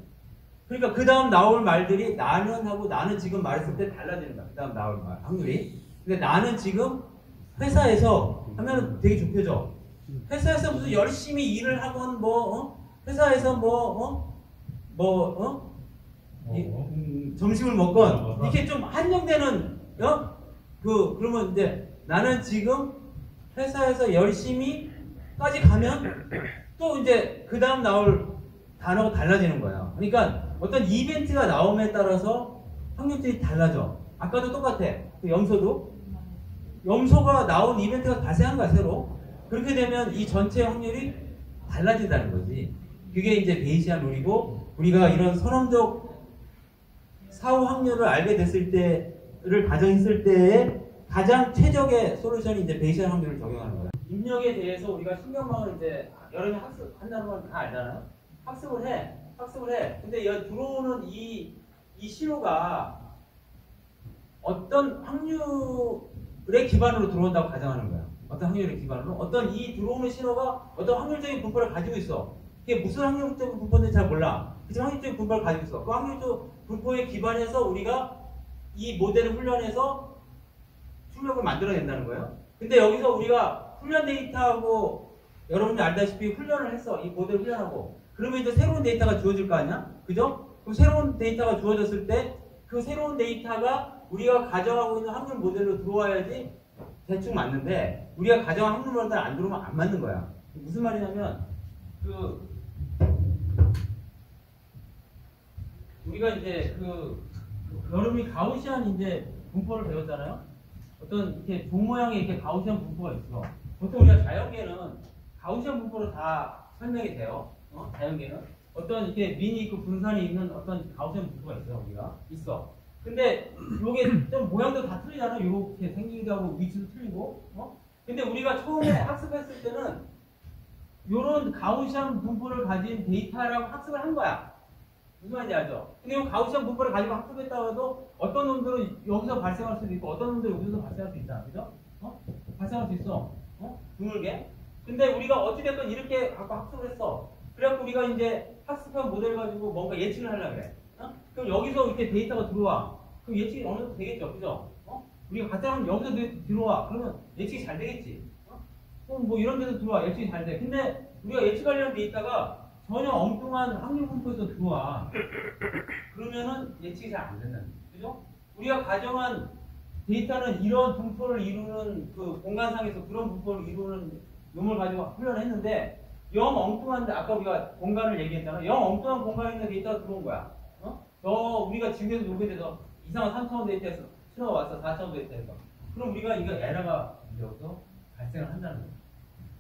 Speaker 2: 그러니까 그 다음 나올 말들이 나는 하고 나는 지금 말했을 때 달라지는 거야. 그 다음 나올 말 확률이. 근데 나는 지금 회사에서 하면 되게 좁혀져. 회사에서 무슨 열심히 일을 하건 회사에서 점심을 먹건 이렇게 좀 한정되는 그러면 이제 나는 지금 회사에서 열심히까지 가면 또 이제 그 다음 나올 단어가 달라지는 거예요. 그러니까 어떤 이벤트가 나옴에 따라서 확률들이 달라져. 아까도 똑같아. 그 염소가 나온 이벤트가 발생한 거야, 새로. 그렇게 되면 이 전체 확률이 달라진다는 거지. 그게 이제 베이시안 룰이고, 우리가 이런 선언적 사후 확률을 알게 됐을 때를 가정했을 때에 가장 최적의 솔루션이 이제 베이시안 확률을 적용하는 거야. 입력에 대해서 우리가 신경망을 이제 여러분이 학습한다는 건 다 알잖아요. 학습을 해. 근데 여기 들어오는 이 신호가 어떤 확률의 기반으로 들어온다고 가정하는 거야. 어떤 확률의 기반으로. 어떤 이 들어오는 신호가 어떤 확률적인 분포를 가지고 있어. 그게 무슨 확률적인 분포인지 잘 몰라. 그치만 확률적인 분포를 가지고 있어. 그 확률적 분포에 기반해서 우리가 이 모델을 훈련해서 출력을 만들어낸다는 거예요. 근데 여기서 우리가 훈련 데이터하고 여러분이 알다시피 훈련을 했어. 이 모델 훈련하고. 그러면 이제 새로운 데이터가 주어질 거 아니야? 그죠? 그럼 새로운 데이터가 주어졌을 때 그 새로운 데이터가 우리가 가정하고 있는 확률 모델로 들어와야지 대충 맞는데 우리가 가정한 확률 모델 안 들어오면 안 맞는 거야. 무슨 말이냐면 우리가 이제 여러분이 가우시안 이제 분포를 배웠잖아요. 어떤 이렇게 종 모양의 이렇게 가우시안 분포가 있어. 보통 우리가 자연계는 가우시안 분포로 다 설명이 돼요. 자연계는 어떤 이렇게 민이 있고 분산이 있는 어떤 가우시안 분포가 있어요. 우리가 있어. 근데 요게 좀 모양도 다 틀리잖아. 요렇게 생기기도 하고 위치도 틀리고. 근데 우리가 처음에 학습했을 때는 요런 가우시안 분포를 가진 데이터라고 학습을 한 거야. 무슨 말인지 알죠? 근데 이 가우시안 분포를 가지고 학습했다고 해도 어떤 놈들은 여기서 발생할 수도 있고 어떤 놈들은 여기서 발생할 수 있잖아. 그죠? 발생할 수 있어. 드물게. 근데 우리가 어찌됐건 이렇게 갖고 학습을 했어. 그래갖고 우리가 이제 학습한 모델 가지고 뭔가 예측을 하려고 그래. 그럼 여기서 이렇게 데이터가 들어와. 그럼 예측이 어느 정도 되겠죠. 그죠? 우리가 가짜하면 여기서 들어와. 그러면 예측이 잘 되겠지. 그럼 뭐 이런 데서 들어와. 예측이 잘 돼. 근데 우리가 예측하려는 데이터가 전혀 엉뚱한 확률 분포에서 들어와. 그러면은 예측이 잘 안 된다는 거죠. 그죠? 우리가 가정한 데이터는 이런 분포를 이루는 그 공간상에서 그런 분포를 이루는 놈을 가지고 훈련을 했는데 영 엉뚱한데 아까 우리가 공간을 얘기했잖아. 영 엉뚱한 공간에 있는 데이터가 들어온 거야. 우리가 지구에서 놀게 돼서 이상한 3차원 데이터에서 신호가 왔어. 4차원 데이터에서. 그럼 우리가 이거 에러가 여기서 발생을 한다는 거야.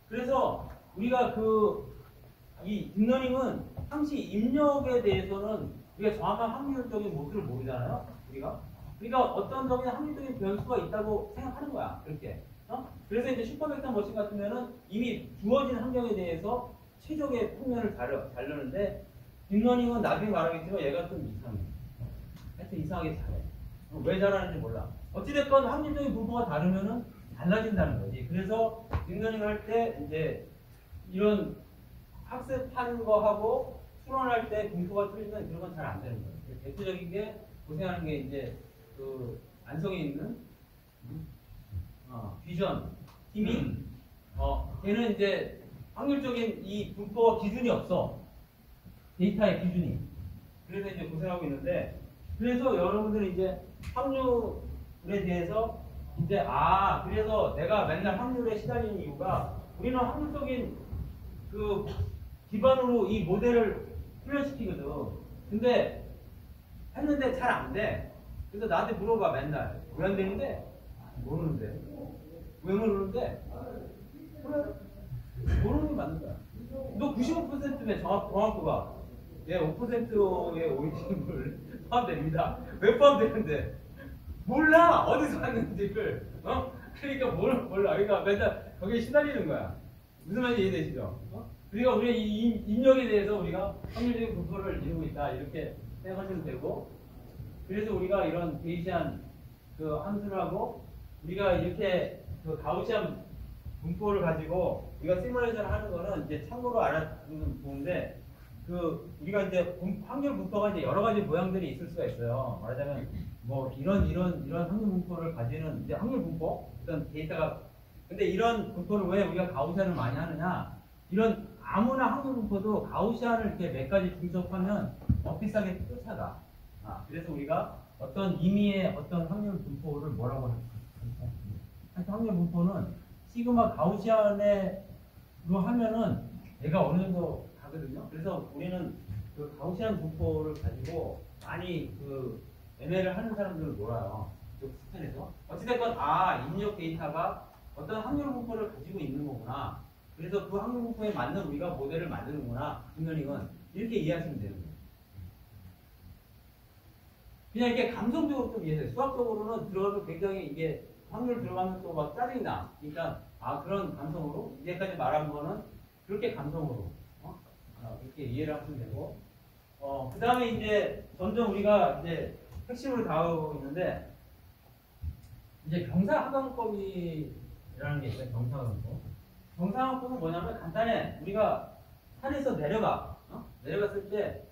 Speaker 2: 그래서 우리가 이 딥러닝은 항시 입력에 대해서는 우리가 정확한 확률적인 모습을 모르잖아요. 그러니까 어떤 적인 확률적인 변수가 있다고 생각하는 거야. 그렇게. 그래서 이제 슈퍼벡터 머신 같으면은 이미 주어진 환경에 대해서 최적의 평면을 다루는데 딥러닝은 나중에 말하겠지만 얘가 좀 이상해. 하여튼 이상하게 잘해. 왜 잘하는지 몰라. 어찌됐건 확률적인 분포가 다르면은 달라진다는 거지. 그래서 딥러닝 할 때 이제 이런 학습하는 거하고 수론할 때 분포가 틀리면 이런 건 잘 안 되는 거예요. 대표적인 게 고생하는 게 이제 안성에 있는 비전 팀이 걔는 이제 확률적인 이 분포 기준이 없어. 데이터의 기준이. 그래서 이제 고생하고 있는데 그래서 여러분들이 이제 확률에 대해서 이제 그래서 내가 맨날 확률에 시달리는 이유가 우리는 확률적인 기반으로 이 모델을 훈련시키거든. 근데 했는데 잘 안 돼. 그래서 나한테 물어봐 맨날. 왜 안 되는데? 모르는데. 왜 모르는데? 그래. 모르는 게 맞는 거야. 너 95%네 정확도가. 예, 5%의 오이시물 포함됩니다. 왜 포함되는데? 몰라! 어디서 왔는지를. 그러니까 몰라. 그러니까 맨날 거기에 시달리는 거야. 무슨 말인지 이해되시죠? 그러니까 우리 이 입력에 대해서 우리가 확률적인 분포를 이루고 있다. 이렇게 생각하시면 되고. 그래서 우리가 이런 베이시안 그 함수하고 우리가 이렇게 그 가우시안 분포를 가지고 우리가 시뮬레이션을 하는 거는 이제 참고로 알아두면 좋은데 그 우리가 이제 확률 분포가 이제 여러 가지 모양들이 있을 수가 있어요. 말하자면 뭐 이런 확률 분포를 가지는 이제 확률 분포 어떤 데이터가 근데 이런 분포를 왜 우리가 가우시안을 많이 하느냐? 이런 아무나 확률 분포도 가우시안을 이렇게 몇 가지 분석하면 비슷하게 쫓아가. 그래서 우리가 어떤 임의의 어떤 확률 분포를 뭐라고 할까? 확률 분포는 시그마 가우시안으로 하면은 얘가 어느 정도 가거든요. 그래서 우리는 그 가우시안 분포를 가지고 많이 그 ML을 하는 사람들을 몰아요. 그 스캔에서. 어찌됐건 입력 데이터가 어떤 확률 분포를 가지고 있는 거구나. 그래서 그 확률 분포에 맞는 우리가 모델을 만드는구나. 딥러닝은 이렇게 이해하시면 되는 거예요. 그냥 이렇게 감성적으로 좀 이해해요. 수학적으로는 들어가도 굉장히 이게 확률 들어가면 또 막 짜증이 나. 그러니까 그런 감성으로 이제까지 말한 거는 그렇게 감성으로 이렇게 이해를 하시면 되고 그 다음에 이제 점점 우리가 이제 핵심으로 다가오고 있는데 이제 경사하강법이라는 게 있어요. 경사하강법. 경사하강법은 뭐냐면 간단해. 우리가 산에서 내려갔을 때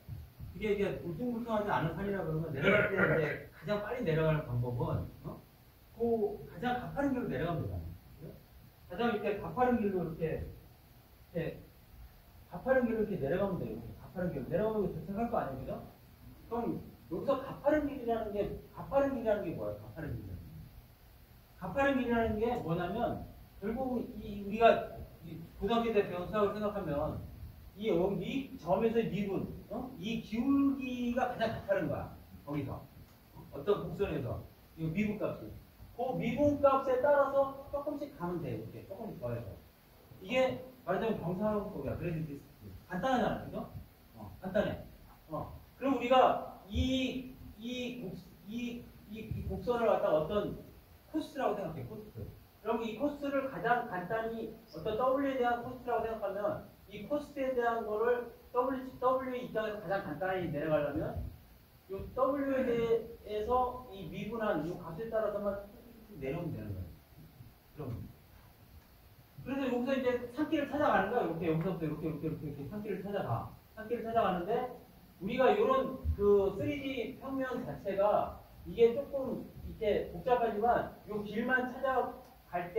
Speaker 2: 이게 울퉁불퉁하지 않은 산이라 그러면 내려갈 때 이제 가장 빨리 내려가는 방법은 그 가장 가파른 길로 내려가면 되잖아요. 가장 이렇게 가파른 길로 이렇게 가파른 길로 이렇게 내려가면 돼요. 가파른 길로 내려가면 도착할 거 아니에요, 그죠? 그럼 여기서 가파른 길이라는 게 뭐예요? 가파른 길이라는 게 뭐냐면 결국 우리가 고등학교 때 배운 수학을 생각하면 이 점에서의 미분, 이 기울기가 가장 가파른 거야. 거기서 어떤 곡선에서 이 미분값이 그 미분값에 따라서 조금씩 가면 돼요. 이렇게 조금씩 더해서 이게 말하자면 경사하강법이야. 그래도 간단하잖아, 그죠? 간단해. 그럼 우리가 이 곡선을 갖다가 어떤 코스라고 생각해, 코스. 그럼 이 코스를 가장 간단히 어떤 W에 대한 코스라고 생각하면 이 코스에 대한 거를 W 입장에서 가장 간단히 내려가려면 이 W에 대해서 이 미분한 이 값에 따라서만 내려오면 되는 거예요. 그래서 여기서 이제 산길을 찾아가는 거야. 여기서부터 이렇게 산길을 찾아가. 산길을 찾아가는데 우리가 이런 그 3D 평면 자체가 이게 조금 이렇게 복잡하지만 이 길만 찾아갈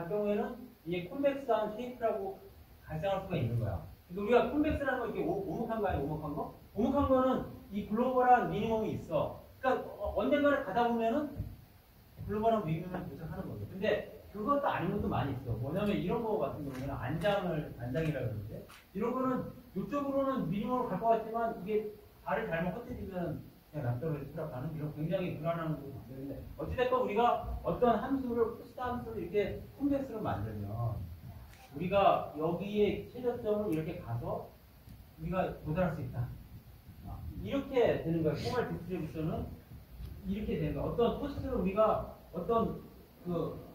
Speaker 2: 경우에는 이게 콘벡스한 쉐이프라고 발생할 수가 있는 거야. 그래서 우리가 콘벡스라는 거 이렇게 오목한 거 아니야? 오목한 거? 오목한 거는 이 글로벌한 미니멈이 있어. 그러니까 언젠가를 가다 보면은 글로벌한 미니멈에 도착하는 거죠. 근데 그것도 아닌 것도 많이 있어. 뭐냐면 이런 거 같은 경우는 안장이라 그러는데 이런 거는 이쪽으로는 미니멈으로 갈 것 같지만 이게 발을 잘못 헛디디면 그냥 남쪽으로 추락하는 이런 굉장히 불안한 것도 있는데 어찌됐건 우리가 어떤 코스트 함수를 이렇게 콤플렉스로 만들면 우리가 여기에 최저점을 이렇게 가서 우리가 도달할 수 있다. 이렇게 되는 거예요. 포멀 디스트리뷰션은 이렇게 되는 거예요. 어떤 코스트를 우리가 어떤 그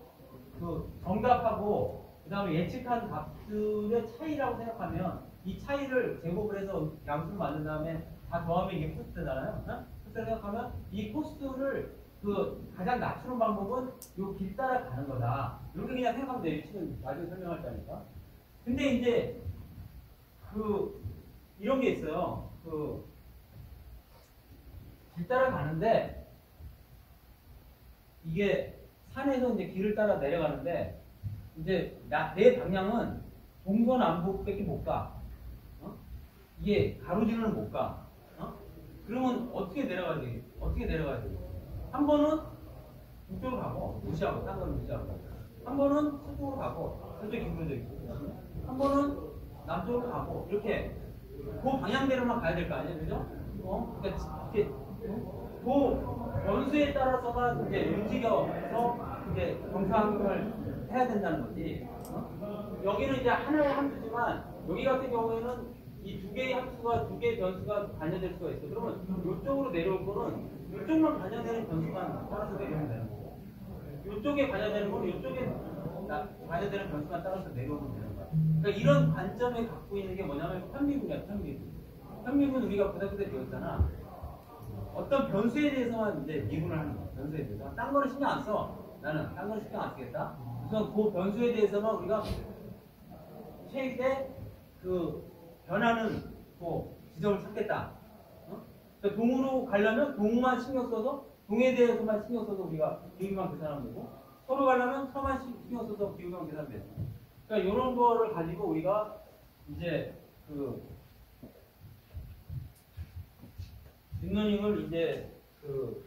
Speaker 2: 정답하고 그 다음에 예측한 값들의 차이라고 생각하면 이 차이를 제곱을 해서 양수를 만든 다음에 다 더하면 이게 코스트잖아요. 코스트를 생각하면 이 코스트를 그 가장 낮추는 방법은 요 길 따라 가는 거다. 이렇게 그냥 생각하면 돼요. 지금 나중에 설명할 거니까. 근데 이제 이런 게 있어요. 길 따라 가는데 이게 산에서 이제 길을 따라 내려가는데 이제 내 방향은 동서남북밖에 못 가. 이게 가로지르는 못 가. 그러면 어떻게 내려가야 돼? 한 번은 이쪽으로 가고 무시하고 딴 거는 무시하고 한 번은 서쪽으로 가고 서쪽이 기울어져 있고 한 번은 남쪽으로 가고 이렇게 그 방향대로만 가야 될 거 아니에요, 그죠? 그러니까 이렇게 그 원수에 따라서만 이제 움직여서 이제 경사항을 해야 된다는 거지. 여기는 이제 하나의 함수지만 여기 같은 경우에는 이 두 개의 함수가 두 개의 변수가 반영될 수가 있어. 그러면 이쪽으로 내려올 거는 이쪽만 반영되는 변수만 따라서 내려오면 되는 거고, 이쪽에 반영되는 거는 이쪽에 반영되는 변수만 따라서 내려오면 되는 거야. 그러니까 이런 관점에 갖고 있는 게 뭐냐면 편미분이야, 편미분. 편미분 우리가 고등학교 때 배웠잖아. 어떤 변수에 대해서만 이제 미분을 하는 거야. 변수에 대해서. 딴 거는 신경 안 써. 나는 딴 거는 신경 안 쓰겠다. 우선 그 변수에 대해서만 우리가 최대 그 변하는 그 지점을 찾겠다. 그러니까 동으로 가려면 동만 신경 써서 동에 대해서만 신경 써서 우리가 기울기만 계산하면 되고, 서로 가려면 서만 신경 써서 기울기만 계산하면 되고. 그러니까 이런 거를 가지고 우리가 이제 그 딥러닝을 이제 그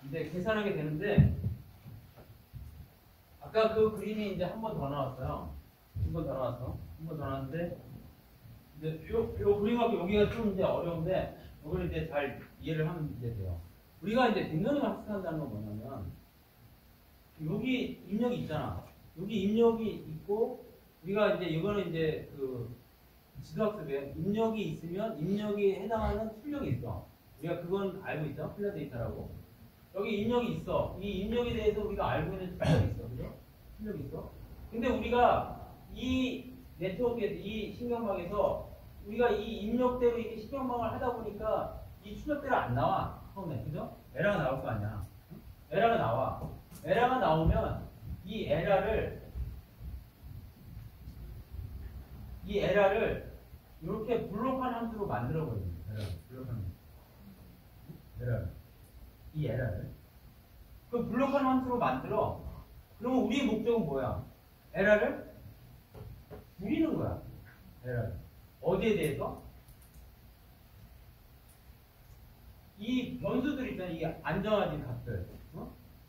Speaker 2: 이제 계산하게 되는데, 아까 그 그림이 이제 한 번 더 나왔어요. 한 번 더 나왔어. 한 번 더 나왔는데, 이제 요 그림하고 여기가 좀 이제 어려운데, 이걸 이제 잘 이해를 하면 이제 돼요. 우리가 이제 딥러닝을 학습한다는 건 뭐냐면, 여기 입력이 있잖아. 여기 입력이 있고, 우리가 이제 이거는 이제 그 지도학습에 입력이 있으면 입력에 해당하는 출력이 있어. 우리가 그건 알고 있죠? 필러 데이터라고. 여기 입력이 있어. 이 입력에 대해서 우리가 알고 있는 출력이 있어. 그죠? 출력이 있어. 근데 우리가 이 네트워크에서, 이 신경망에서 우리가 이 입력대로 이렇게 신경망을 하다 보니까 이 출력대로 안 나와. 처음에. 그죠? 에러가 나올 거 아니야. 에러가 나와. 에러가 나오면 이 에러를 이렇게 블록한 함수로 만들어 버립니다. 이 에러를. 그 블록한 함수로 만들어. 그러면 우리의 목적은 뭐야? 에러를 줄이는 거야. 에러를. 어디에 대해서? 이 변수들 있잖아. 이 안 정해진 값들.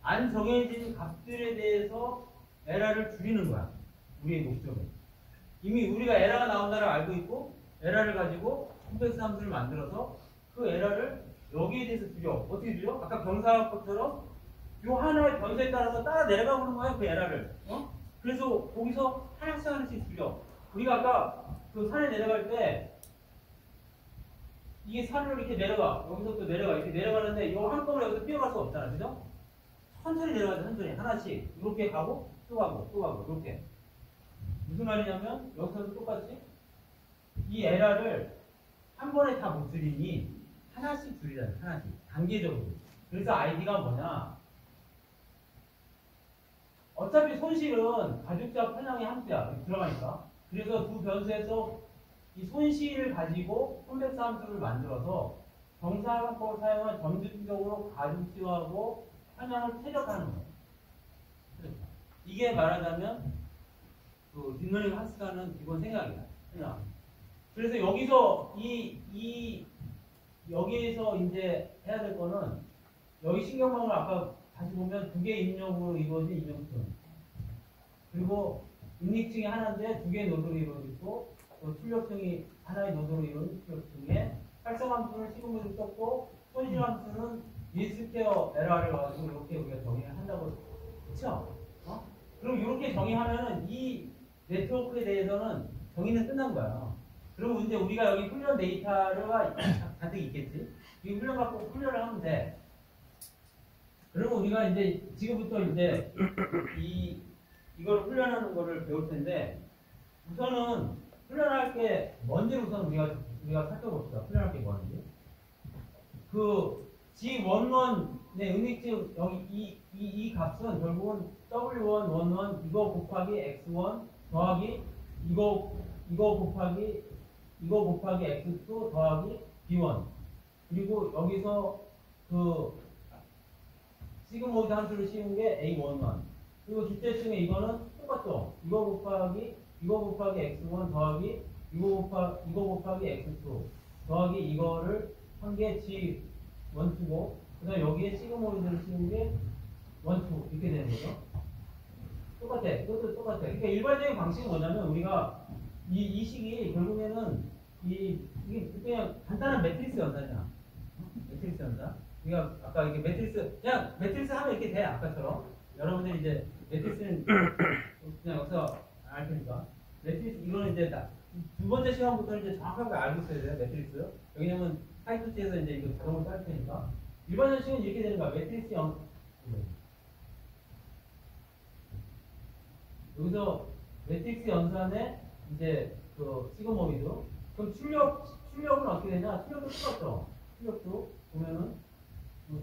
Speaker 2: 안 정해진 값들에 대해서 에러를 줄이는 거야. 우리의 목적은. 이미 우리가 에러가 나온다를 알고 있고, 에러를 가지고 컴플렉스 함수를 만들어서 그 에러를 여기에 대해서 줄여. 어떻게 줄여? 아까 경사학법처럼 요 하나의 변수에 따라서 따라 내려가 보는 거야, 그 에러를. 그래서 거기서 하나씩 줄여. 우리가 아까 그 산에 내려갈 때 이게 산으로 이렇게 내려가. 여기서 또 내려가. 이렇게 내려가는데 요 한꺼번에 여기서 뛰어갈 수 없잖아. 그죠? 천천히 내려가자, 천천히. 하나씩. 이렇게 가고, 또 가고, 또 가고, 이렇게. 무슨 말이냐면, 여기서도 똑같이 이 에러를 한 번에 다 못 줄이니 하나씩 줄이자, 하나씩. 단계적으로. 그래서 아이디가 뭐냐? 어차피 손실은 가죽자 편향의 함수야. 들어가니까. 그래서 두 변수에서 이 손실을 가지고 컴플렉스 함수를 만들어서 경사학법을 사용한 점진적으로 가중치하고 편향을 최적화하는 거예요. 이게 말하자면 그 딥러닝 학습하는 기본 생각이야. 그냥. 그래서 여기서 여기에서 이제 해야 될 거는, 여기 신경망을 아까 다시 보면 두 개의 입력으로 이루어진 입력층, 그리고 입력층이 하나인데 두 개의 노드로 이루어지고, 또 출력층이 하나의 노드로 이루어진 출력층에 활성함수는 시그모를 썼고, 손실함수는 미스퀘어 에러를 가지고 이렇게 우리가 정의를 한다고. 그쵸? 그럼 이렇게 정의하면은 이 네트워크에 대해서는 정의는 끝난 거야. 그리고 이제 우리가 여기 훈련 데이터가 가득 있겠지? 이 훈련 갖고 훈련을 하면 돼. 그리고 우리가 이제 지금부터 이제 이걸 훈련하는 거를 배울 텐데, 우선은 훈련할 게 뭔지를 우선 우리가 살펴봅시다. 훈련할 게 뭔지. 그 G11의 은닉지 여기 이 값은 결국은 W111 이거 곱하기 X1 더하기 이거 곱하기 X2 더하기 B1, 그리고 여기서 그 시그모이드 함수를 씌운 게 A11, 그리고 주체층에 이거는 똑같죠. 이거 곱하기 X1 더하기 이거 곱하기 X2 더하기 이거를 한 게 G12고, 그 다음에 여기에 시그모이드를 씌운 게 1, 2 이렇게 되는 거죠. 똑같아. 그것도 똑같아. 그러니까 일반적인 방식은 뭐냐면, 우리가 이 식이 결국에는 이게 그냥 간단한 매트리스 연산이야. 매트리스 연산. 우리가 아까 이렇게 매트리스 그냥 매트리스 하면 이렇게 돼 아까처럼 여러분들이 이제 매트리스는 그냥 여기서 알 테니까 매트리스 이거는 이제 두 번째 시간부터는 이제 정확하게 알고 있어야 돼요 매트리스. 왜냐면 타이프치에서 이제 이거 자동으로 깔 테니까 일반 형식은 이렇게 되는 거야. 매트리스 여기서 매트릭스 연산에 이제 그 시그모이드 그럼 출력은 어떻게 되냐? 출력도 똑같죠. 출력도 보면은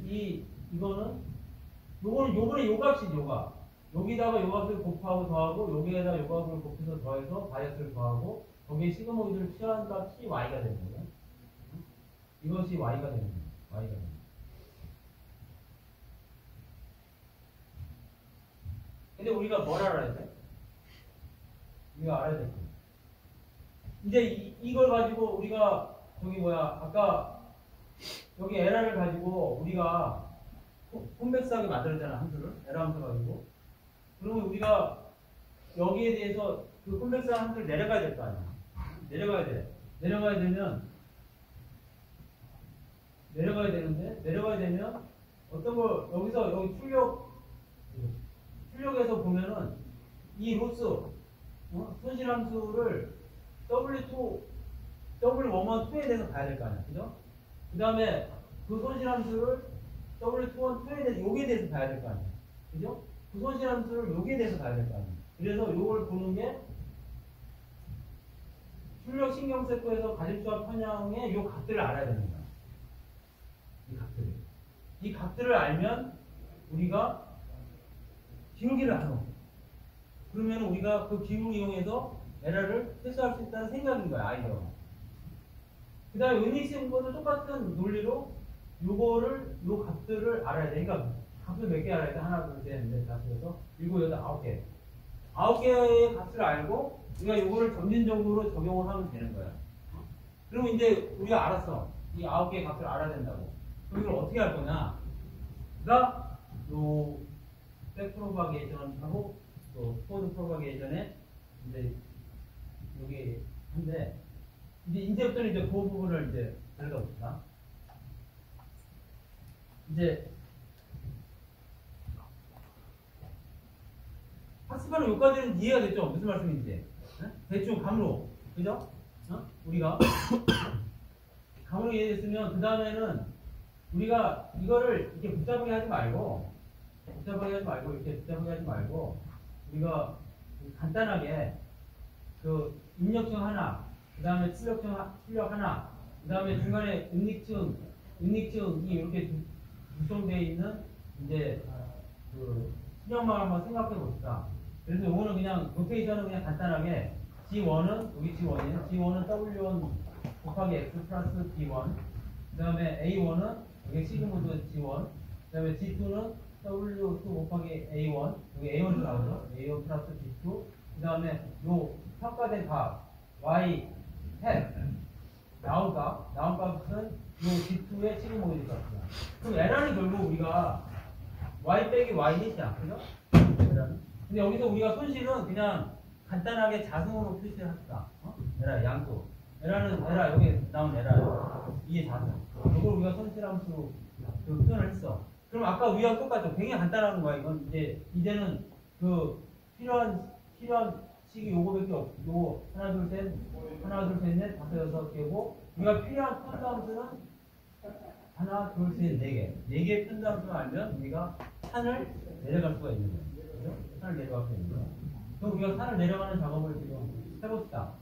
Speaker 2: 이거는 요번에 요 값이지 요가 여기다가 요 값을 곱하고 더하고 여기에다 요 값을 곱해서 더해서 바이어스를 더하고 거기에 시그모이드를 취한 값이 y가 되는 거예요. 이것이 y가 되는 거예요. y가 되는 거예요. 근데 우리가 뭘 알아야 돼? 우리가 알아야 될 거예요. 이제 이걸 가지고 우리가 저기 뭐야 아까 여기 에라를 가지고 우리가 콤백스하게 만들었잖아 함수를 에라 함수 가지고 그러면 우리가 여기에 대해서 그 콤백스한 함수를 내려가야 될 거 아니야. 내려가야 되면 어떤 걸 여기서 여기 출력에서 보면은 이 로스 손실 함수를 W1, 2에 대해서 봐야 될 거 아니야. 그죠? 그 다음에 그 손실 함수를 W21, 2에 대해서 여기에 대해서 봐야 될 거 아니야. 그죠? 그 손실 함수를 여기에 대해서 봐야 될 거 아니야. 그래서 요걸 보는 게 출력 신경세포에서 가집수와 편향의 요 값들을 알아야 되는 거야. 이 값들을 알면 우리가 기울기를 알아. 그러면 우리가 그 기울을 이용해서 에러를 최소화할 수 있다는 생각인 거야, 아이디어가. 그 다음에 은닉스 공부도 똑같은 논리로 요 값들을 알아야 돼. 그러니까 값을 몇 개 알아야 돼? 하나, 둘, 셋, 넷, 다섯, 여섯, 일곱, 여덟, 9개. 9개의 값을 알고 우리가 요거를 점진적으로 적용을 하면 되는 거야. 그러면 이제 우리가 알았어. 이 9개의 값을 알아야 된다고. 그럼 이걸 어떻게 할 거냐? 그러니까 요 백프로파게이션하고 또 포드 프로파게이션에 이제 여기 한데 이제부터는 이제 그 부분을 이제 들어가 봅시다. 이제 학습하는 요까지는 이해가 됐죠? 무슨 말씀인지. 네? 대충 감으로. 그죠? 우리가 감으로 이해됐으면 그 다음에는 우리가 이거를 이렇게 복잡하게 하지 말고 우리가 간단하게 그 입력층 하나, 그 다음에 출력 하나, 그 다음에 중간에 은닉층이 이렇게 구성되어 있는 이제 그 수령만 한번 생각해 봅시다. 그래서 이거는 그냥 노테이션은 그냥 간단하게 G1은 여기 G1이에요. G1은 W1 곱하기 X 플러스 B1. 그 다음에 A1은 여기 시그모드 G1. 그 다음에 G2는 W2 곱하기 A1. 여기 A1도 나오죠. A1 플러스 B2. 그 다음에 요 평가된 값 Y 햇 나온 값은 요 G2의 시그모드 값이야. 그럼 에러는 결국 우리가 Y 빼기 Y 햇이야. 그죠? 근데 여기서 우리가 손실은 그냥 간단하게 자승으로 표시를 합시다. 에라 양수. 에라 여기 나온 에라요. 이게 자승. 이걸 우리가 손실함수로 그 표현을 했어. 그럼 아까 위랑 똑같죠. 굉장히 간단한 거야. 이건 이제는 그 필요한 식이 요거밖에 없고 요거 하나 둘 셋 넷 다섯 여섯 개고 우리가 필요한 편도함수는 하나 둘 셋 네 개 편도함수를 알면 우리가 산을 내려갈 수가 있는 거예요. 그죠? 산을 내려갈 수 있는 거예요. 그럼 우리가 산을 내려가는 작업을 지금 해봅시다.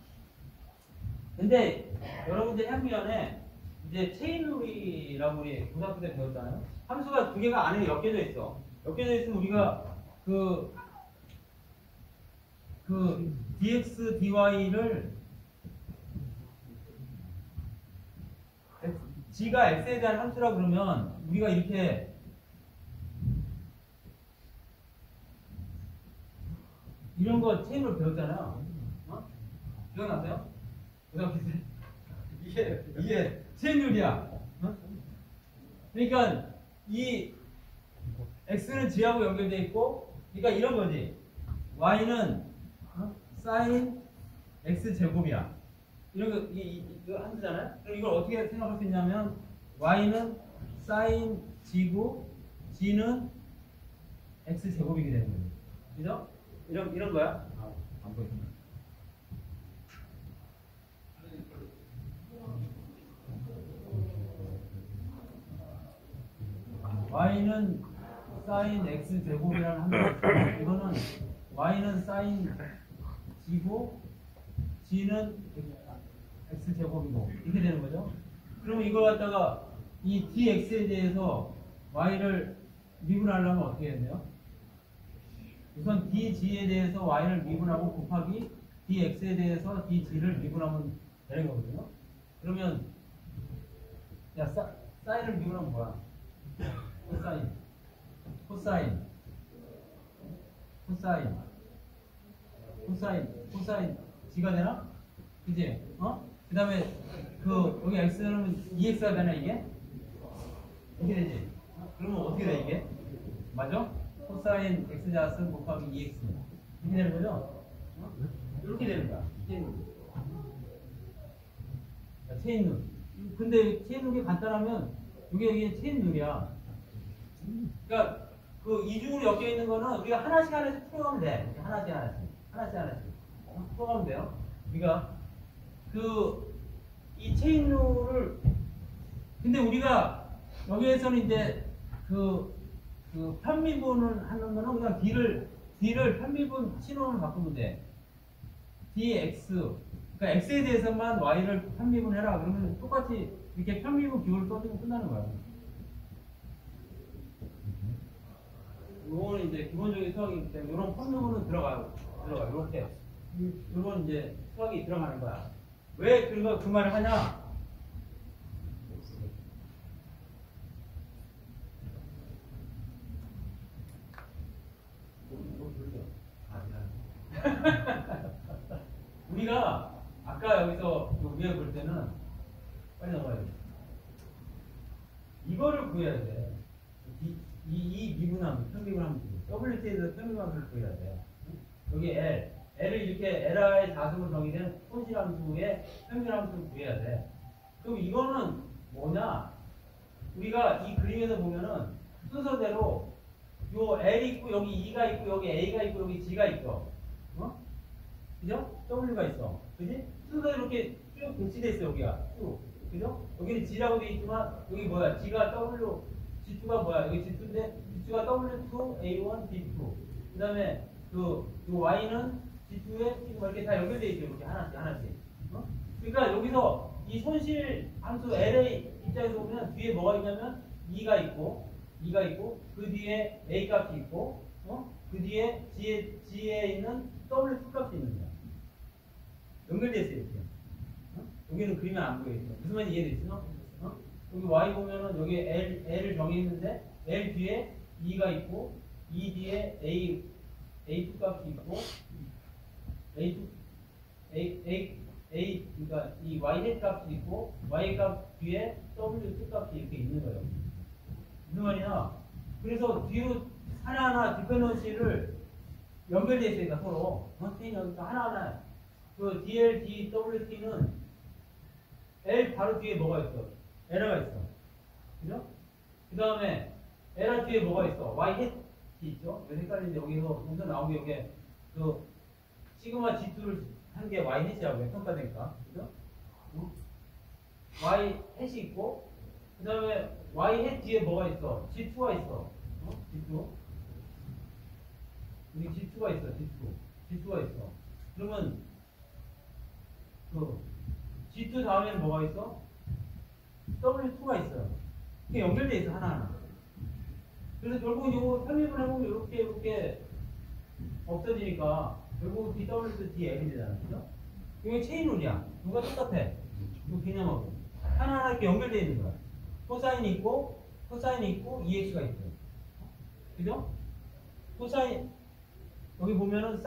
Speaker 2: 근데 여러분들 하기 전에 이제 체인룰이라고 우리 고등학교 때 배웠잖아요. 함수가 두 개가 안에 엮여져 있어. 엮여져 있으면 우리가 그 dx, dy를 g가 x에 대한 함수라 그러면 우리가 이렇게 이런 거 체인으로 배웠잖아요. 기억나세요? 고등학교 때 이게 체인룰이야. 그러니까 이 x는 g하고 연결돼 있고, 그러니까 이런 거지. y는 sin x 제곱이야. 이런 거 이거 함수잖아요. 그럼 이걸 어떻게 생각할 수 있냐면 y는 사인 G고 G는 X 제곱이게 되는 거예요. 그죠? 이런 거야? 안 보이구나. Y는 사인 X 제곱이라는 한번 이거는 Y는 사인 G고 G는 X 제곱이고 이렇게 되는 거죠. 그러면 이걸 갖다가 이 dx에 대해서 y를 미분하려면 어떻게 해야 돼요? 우선 dg에 대해서 y를 미분하고 곱하기 dx에 대해서 dg를 미분하면 되는 거거든요. 그러면 야 사인을 미분하면 뭐야? 코사인 g가 되나? 그지? 그 다음에 여기 x는 2x가 되나 이게? 이렇게 되지? 그러면 어떻게 돼 이게? 맞아? 코사인 x좌승 곱하기 2x 이렇게 되는 거죠? 이렇게 되는 거야. 체인룰. 근데 체인룰이 간단하면 이게 체인룰이야. 그러니까 그 이중으로 엮여 있는 거는 우리가 하나씩 풀어가면 돼. 하나씩 풀어가면 돼요. 우리가 이 체인룰을 근데 우리가 여기에서는 이제 그 편미분을 하는 거는 그냥 D를 편미분 신호를 바꾸면 돼. dx 그러니까 x에 대해서만 y를 편미분해라. 그러면 똑같이 이렇게 편미분 기호를 써주면 끝나는 거야. 이거는 이제 기본적인 수학이기 때문에 이런 편미분은 들어가요. 이렇게 이건 이제 수학이 들어가는 거야. 왜 그 말을 하냐? 우리가 아까 여기서 위에 볼 때는 빨리 넘어가야 돼. 이거를 구해야 돼. 이 미분함, 편미분함 WT에서 편미분함을 구해야 돼. 여기 L을 이렇게 LR의 자승으로 정의된 손실함수의 편미분함수를 구해야 돼. 그럼 이거는 뭐냐? 우리가 이 그림에서 보면은 순서대로 요 L 있고 여기 E가 있고 여기 A가 있고 여기 G가 있어. 그죠? W가 있어. 그지? 순서대로 이렇게 쭉 배치돼 있어 여기가. 쭉. 그죠? 여기는 G라고 돼 있지만 여기 뭐야? G가 W, G2가 뭐야? 여기 G2인데 G2가 W2, A1, D2. 그 다음에 요 Y는 G2에 지금 이렇게 다 연결돼 있죠. 이렇게 하나씩. 그러니까 여기서 이 손실 함수 L의 입장에서 보면 뒤에 뭐가 있냐면 E가 있고 그 뒤에 A 값이 있고 그 뒤에 G에 있는 W2 값이 있는 거야. 연결돼 있어요. 이렇게. 여기는 그림이 안 보이죠. 무슨 말인지 이해되시죠? 여기 Y 보면은 여기 L을 정의했는데 L 뒤에 E가 있고 E 뒤에 A2 값이 있고 그러니까 이 Y 값이 있고 Y 값 뒤에 W2 값이 이렇게 있는 거예요. 무슨 말이냐? 그래서 뒤로 하나하나 디펜던시를 연결되어 있으니까 서로 하나하나 그 DL, DWT는 L 바로 뒤에 뭐가 있어? 에러가 있어. 그죠? 그 다음에 에러 뒤에 뭐가 있어? Y 햇이 있죠? 왜 헷갈리는데 여기서 우선 나온 게 여기 그 시그마 G2를 한 게 Y 햇이라고 평가되니까. 그죠? Y 햇이 있고 그 다음에 Y 햇 뒤에 뭐가 있어? G2가 있어. G2. 여기 G2가 있어. G2가 있어. 그러면 그 G2 다음에는 뭐가 있어? W2가 있어요. 이게 연결되어 있어 하나하나. 그래서 결국 이거 편입을 해보면 이렇게 없어지니까 결국 DW도 DL이 되잖아. 그죠? 이게 체인룰이야. 누가 똑같아. 이 개념하고 하나하나 이렇게 연결되어 있는 거야. 코사인이 있고 EX가 있고. 그죠? 코사인 여기 보면은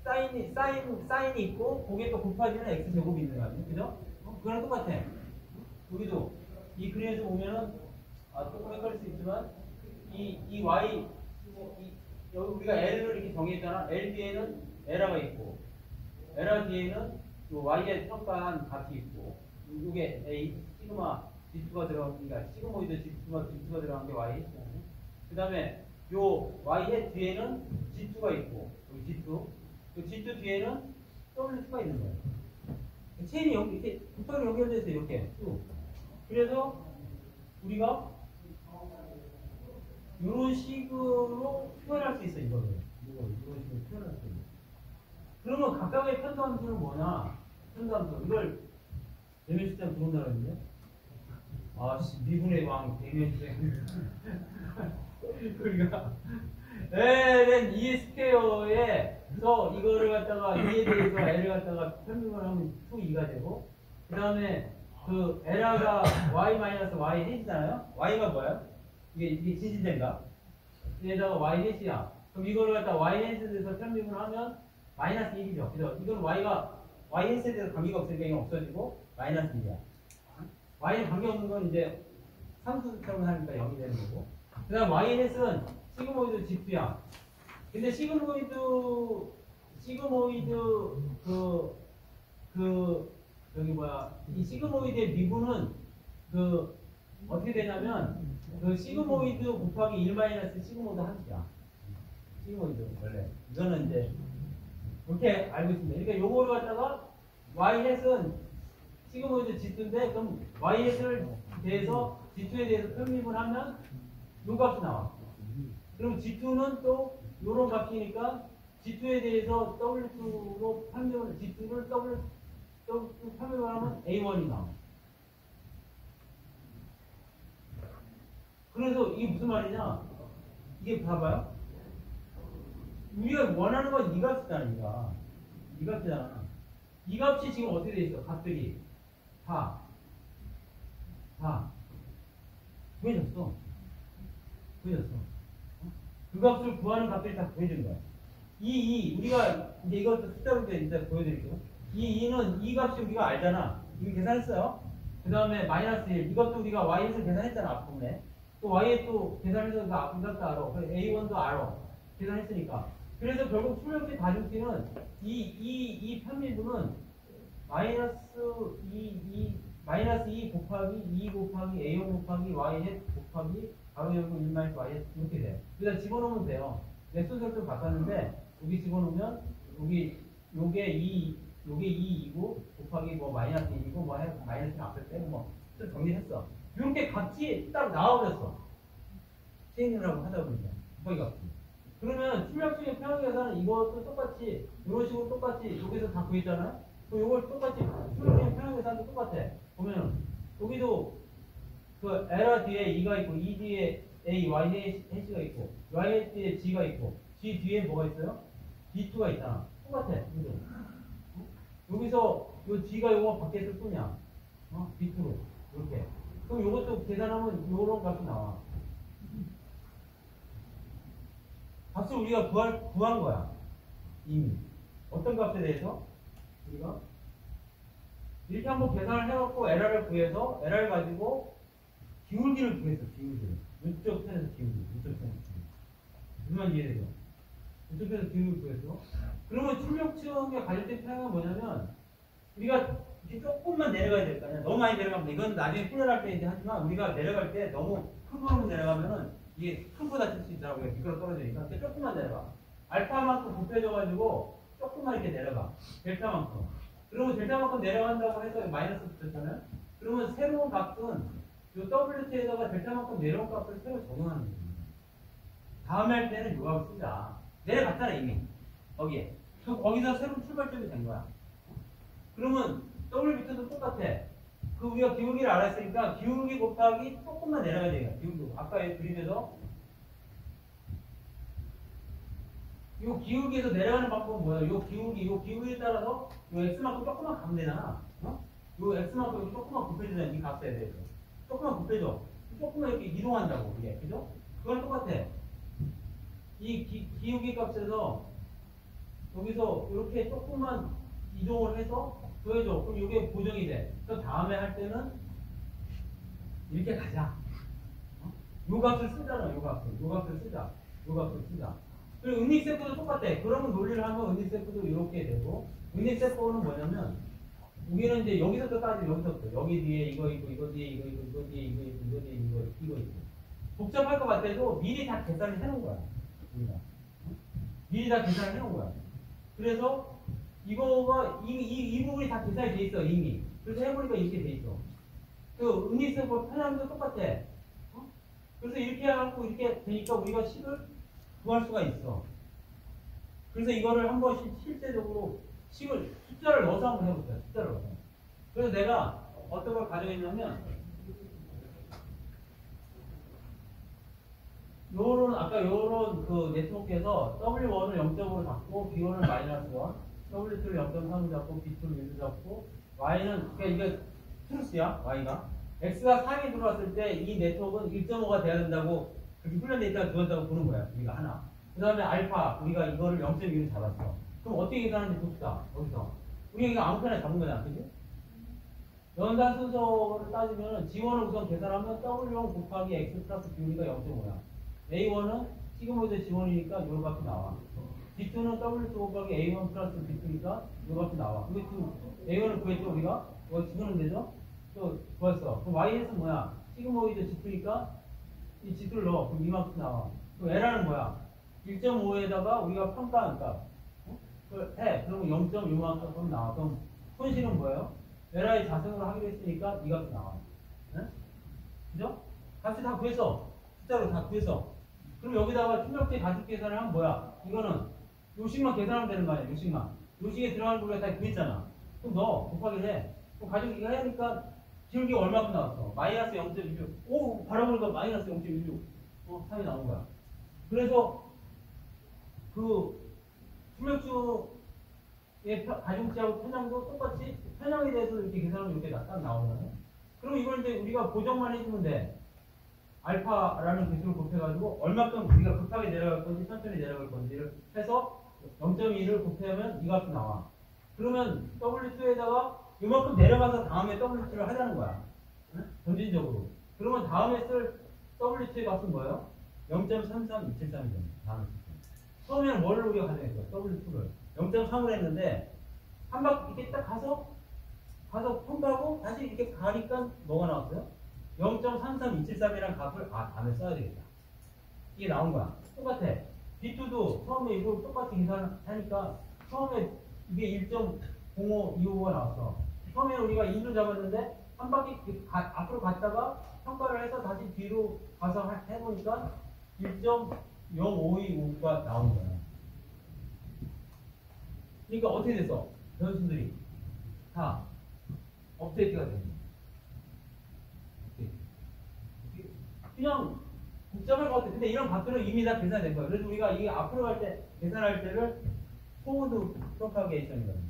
Speaker 2: 사인이 있고 거기에 또 곱하기는 x 제곱이 있는 거 아니에요? 그죠? 그거랑 똑같아. 여기도 이 그림에서 보면은 조금 헷갈릴 수 있지만 이 y 여기 우리가 L을 이렇게 정의했잖아. L 뒤에는 에러가 있고 에러 뒤에는 요 y에 평가한 값이 있고 이게 A 시그마 G2가 들어가니까 시그모이드 G2가 들어간 게 Y. 그 다음에 요 Y의 뒤에는 G2가 있고 여기 G2. 그 G2 뒤에는 W2가 있는 거예요. 체인이 여기 이렇게 붙어서 연결돼 있어요. 이렇게 쭉. 그래서 우리가 이런 식으로 표현할 수 있어 이거를. 이런 식으로 표현할 수 있어. 그러면 각각의 편도함수는 뭐냐? 편도함수 이걸 대면식장 들어온다 그랬는데 아씨 미분의 왕 대면식장 우리가 ln e 스퀘어에서 이거를 갖다가 e에 대해서 l을 갖다가 편집을 하면 2가 되고 그 다음에 그 lr가 y 마이너스 y 햇이잖아요. y가 뭐예요? 이게 진실된가? 얘에다가 y 햇이야. 그럼 이거를 갖다 y 햇에 대해서 편집을 하면 마이너스 1이죠. 그죠? 이건 y가 y 햇에 대해서 관계가 없으니까 이건 없어지고 마이너스 1이야. y에 관계없는 건 이제 상수처럼 하니까 0이 되는 거고. 그 다음 y 햇은 시그모이드 G2야. 근데 시그모이드 저기 뭐야 이 시그모이드의 미분은 그 어떻게 되냐면 그 시그모이드 곱하기 1 마이너스 시그모이드 함수야. 시그모이드 원래 이거는 이제 이렇게 알고 있습니다. 그러니까 요거를 갖다가 y 햇은 시그모이드 G2인데 그럼 y 햇을 대해서 G2에 대해서 편미분 하면 요 값이 나와. 그럼 G2는 또 요런 값이니까 G2에 대해서 W2로 판명을 G2를 W 판명을 하면 A1이 나와. 그래서 이게 무슨 말이냐? 이게 봐봐요. 우리가 원하는 건 이 값이잖아, 이가. 이 값이잖아. 이 값이 지금 어떻게 돼 있어? 값들이 다 구해졌어. 그 값을 구하는 값들이 다 구해진 거야. 우리가 이제 이것도 숫자로 이제 보여드릴게요. 이 값이 우리가 알잖아. 이거 계산했어요. 그 다음에 마이너스 1. 이것도 우리가 y에서 계산했잖아, 앞부분에. 또 y에 또 계산해서 그 앞부분도 알아. a1도 알아. 계산했으니까. 그래서 결국 출력비 가중치는 이 편미분은 마이너스 2 곱하기 2 곱하기 a1 곱하기 y 햇 곱하기 바로 열고 1 마이너스 y 햇 이렇게 돼. 그래서 집어넣으면 돼요. 내 순서를 좀 바꿨는데 여기 집어넣으면 요게 2이고 곱하기 뭐 마이너스 1이고 뭐 마이너스 앞에 빼고 뭐 정리했어. 이렇게 값이 딱 나와버렸어. 체인이라고 하다 보니까 곱하기 값이. 그러면 출력중의 평형계산은 이것도 똑같이 이런 식으로 똑같이 여기서 다 구했잖아요. 그럼 이걸 똑같이 출력중의 평형계산도 똑같아. 보면 여기도 그 L 뒤에 2가 있고 E 뒤에 A, Y 햇이가 있고 Y 뒤에 G가 있고 G 뒤에 뭐가 있어요? D2가 있잖아. 똑같아. 그죠? 여기서 요 G가 요거 바뀌었을 뿐이야. D2로 이렇게. 그럼 요것도 계산하면 요런 값이 나와. 값을 우리가 구한 거야. 이미. 어떤 값에 대해서? 우리가 이렇게 한번 계산을 해갖고 LR을 구해서 LR 가지고 기울기를 구했어. 기울기를. 이쪽 편에서 기울기. 이쪽 편에서 기울기. 무슨 말 이해되죠? 이쪽 편에서 기울기를 구했어. 그러면 출력층의 가질된 편향은 뭐냐면 우리가 이렇게 조금만 내려가야 될 거 아니야. 너무 많이 내려가면 이건 나중에 훈련할 때 이제 하지만 우리가 내려갈 때 너무 큰 걸로 내려가면은 이게 큰 거 다칠 수 있더라고요. 미끄러 떨어지니까. 조금만 내려가. 알파만큼 곱해져가지고 조금만 이렇게 내려가. 델타만큼. 그러면 델타만큼 내려간다고 해서 마이너스 붙였잖아요. 그러면 새로운 값은 이 WT에다가 델타만큼 내려온 값을 새로 적용하는 거예요. 다음에 할 때는 이 값을 쓰자. 내려갔잖아 이미. 거기에. 거기서 새로운 출발점이 된 거야. 그러면 WBT도 똑같아. 그 우리가 기울기를 알았으니까 기울기 곱하기 조금만 내려가야 돼요. 기울기. 아까 그림에서 이 기울기에서 내려가는 방법은 뭐예요? 이 기울기에 따라서 이 x만큼 조금만 가면 되잖아. 이 x만큼 조금만 곱해주잖아. 이 값에 대해서. 조금만 곱해줘. 조금만 이렇게 이동한다고. 이게. 그죠? 그건 똑같아. 이 기울기 값에서 여기서 이렇게 조금만 이동을 해서 더해줘. 그럼 이게 고정이 돼. 그 다음에 할 때는 이렇게 가자. 요 값을 쓰잖아. 요 값을 쓰자. 그리고 은닉세포도 똑같아. 그러면 논리를 하면 은닉세포도 이렇게 되고, 은닉세포는 뭐냐면 우리는 이제 여기서부터 따지고 여기서부터 여기 뒤에 이거 있고 이거 뒤에 이거 있고 이거 뒤에 이거 있고 이거 뒤에 이거 있고 복잡할 것 같아도 미리 다 계산을 해놓은 거야. 우리가 미리 다 계산을 해놓은 거야. 그래서 이거가 이 부분이 다 계산이 돼 있어 이미. 그래서 해보니까 이렇게 돼 있어. 그 은닉스법 편향도 똑같아. 어? 그래서 이렇게 해갖고 이렇게 되니까 우리가 식을 구할 수가 있어. 그래서 이거를 한번 실제적으로 식을 숫자를 넣어서 한번 해볼게요. 숫자를 넣어서. 그래서 내가 어떤 걸 가져있냐면 요런 그 네트워크에서 W1을 0점으로 잡고 B1을 마이너스 1, W2를 0.3으로 잡고 B2를 1로 잡고 Y는 그러니까 이게 트루스야 Y가 X가 3이 들어왔을 때 이 네트워크는 1.5가 돼야 된다고 그렇게 훈련돼 있다가 두었다고 보는 거야. 우리가 하나. 그 다음에 알파 우리가 이거를 0.2로 잡았어. 그럼 어떻게 계산하는지 봅시다. 여기서 우리가 이거 아무 편에 잡은 거잖아. 그지? 연산 순서를 따지면 G1을 우선 계산하면 W1 곱하기 X 플러스 B1가 0.5야. A1은 시그모이드 G1이니까 요거밖에 나와. B2는 W2 곱하기 A1 플러스 B2니까 요거밖에 나와. 이거 지금 A1을 구했죠 우리가? 이거 지우는 되죠? 또 구했어. 그럼 Y에서 뭐야? 시그모이드 G2니까 이 G2를 넣어. 그럼 이만큼 나와. 그럼 L은 뭐야? 1.5에다가 우리가 평가한 값. 그걸 해. 그러면 0.6만큼 나와. 그럼 손실은 뭐예요? LI 자승으로 하기로 했으니까 이 값이 나와. 네? 그죠? 값을 다 구했어. 숫자로 다 구했어. 그럼 여기다가 충격지 가속 계산을 하면 뭐야? 이거는 요식만 계산하면 되는 거 아니야? 요식만. 요식에 들어가는 거 우리가 다 구했잖아. 그럼 너 곱하기를 해. 그럼 가족 이거 해야니까 기울기 얼마큼 나왔어? 마이너스 0.16. 오, 바라보니까 마이너스 0.16. 3이 나온 거야. 그래서 그 충격주의 가중치하고 편향도 똑같이 편향에 대해서 이렇게 계산하면 이렇게 딱 나오잖아요. 그럼 이걸 이제 우리가 고정만 해주면 돼. 알파라는 기술을 곱해가지고 얼마큼 우리가 급하게 내려갈 건지 천천히 내려갈 건지를 해서 0.2를 곱하면 이 값이 나와. 그러면 W2에다가 이만큼 내려가서 다음에 W2를 하자는 거야. 응? 점진적으로. 그러면 다음에 쓸 W2의 값은 뭐예요? 0.33273이잖아요. 다음에 처음에는 뭐를 우리가 가정했어? W2를 0.3으로 했는데 한 바퀴 이렇게 딱 가서 통과하고 다시 이렇게 가니까 뭐가 나왔어요? 0.33273이라는 값을 다음에 써야 되겠다. 이게 나온 거야. 똑같아. B2도 처음에 이걸 똑같이 계산하니까 처음에 이게 1.0525가 나왔어. 처음에 우리가 2로 잡았는데 한 바퀴 앞으로 갔다가 평가를 해서 다시 뒤로 가서 해보니까 1.0525가 나온 거야. 그러니까 어떻게 됐어? 변수들이 다 업데이트가 됩니다. 그냥 복잡할 것 같아. 근데 이런 값들은 이미 다 계산된 거야. 그래서 우리가 이게 앞으로 갈 때 계산할 때를 포워드 프로파게이션이거든요.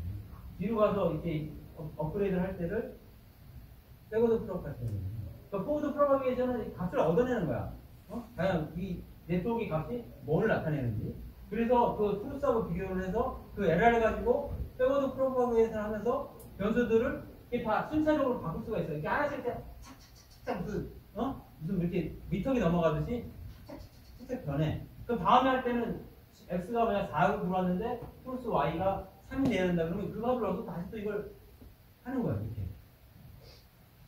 Speaker 2: 뒤로 가서 이렇게 업그레이드를 할 때를 백워드 프로파게이션이거든요. 그러니까 포워드 프로파게이션은 값을 얻어내는 거야. 과연 이 네트워크 값이 뭘 나타내는지. 그래서 그 트루스하고 비교를 해서 그 에러를 가지고 백워드 프로파게이션 하면서 변수들을 이렇게 다 순차적으로 바꿀 수가 있어요. 이렇게 하나씩 이렇게 착착착착 무슨 이렇게 미터기 넘어가듯이 착착착착 변해. 그럼 다음에 할 때는 x가 그냥 4로 들어왔는데 플러스 y가 3이 돼야 된다. 그러면 그 값을 얻어서 다시 또 이걸 하는 거야. 이렇게.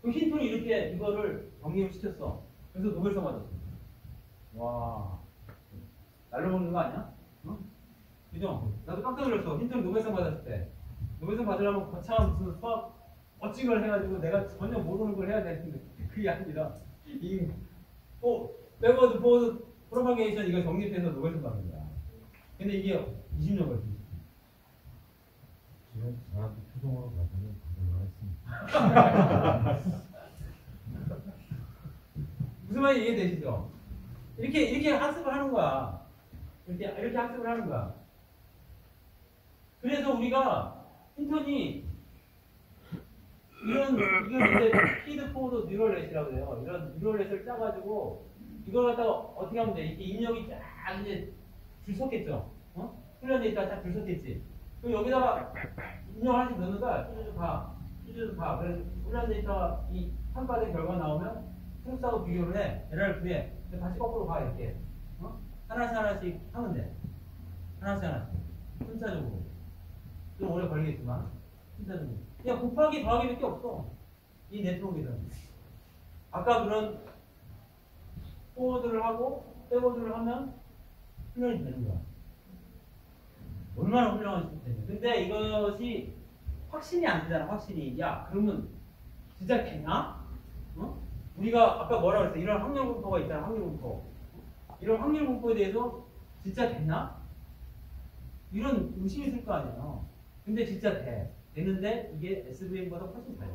Speaker 2: 그 힌트는 이렇게 이거를 정립을 시켰어. 그래서 노벨상 받았어. 와, 날로 먹는 거 아니야? 어? 그죠? 나도 깜짝 놀랐어. 힌트는 노벨상 받았을 때. 노벨상 받으려면 거창한 무슨 수학 멋진 걸 해가지고 내가 전혀 모르는 걸 해야 되는데 그게 아니라 백워드 포워드 프로파게이션 이거 정립해서 노벨상 받는 거야. 근데 이게 20년 걸렸어.
Speaker 3: 지금 정확히 표정으로 가서는 했습니다.
Speaker 2: 무슨 말인지 이해되시죠? 이렇게 학습을 하는 거야. 이렇게 학습을 하는 거야. 그래서 우리가 인턴이 이걸 이제 피드 포워드 뉴럴 넷이라고 해요. 이런 뉴럴 넷을 짜가지고 이걸 갖다가 어떻게 하면 돼? 이렇게 입력이 쫙 이제 줄 섰겠죠. 훈련돼 있다가 쫙 줄 섰겠지. 그럼 여기다가 입력 하나씩 넣는다. 쭈쭈쭈 가. 그래서 훈련돼 있다가 이 평가된 결과 나오면 트루스하고 비교를 해. 에러를 구해. 다시 거꾸로 가 이렇게. 하나씩 하면 돼. 하나씩. 순차적으로. 좀 오래 걸리겠지만. 일단은 그냥 곱하기 더하기밖에 없어. 이 네트워크에서는. 아까 그런 포워드를 하고 백워드를 하면 훈련이 되는 거야. 얼마나 훌륭한 시스템이야. 근데 이것이 확신이 안 되잖아. 확신이. 야 그러면 진짜 되나? 어? 우리가 아까 뭐라 그랬어? 이런 확률 분포가 있잖아. 확률 분포. 이런 확률 분포에 대해서 진짜 되나? 이런 의심이 있을 거 아니야. 근데 진짜 돼. 되는데 이게 SVM보다 훨씬 잘 돼.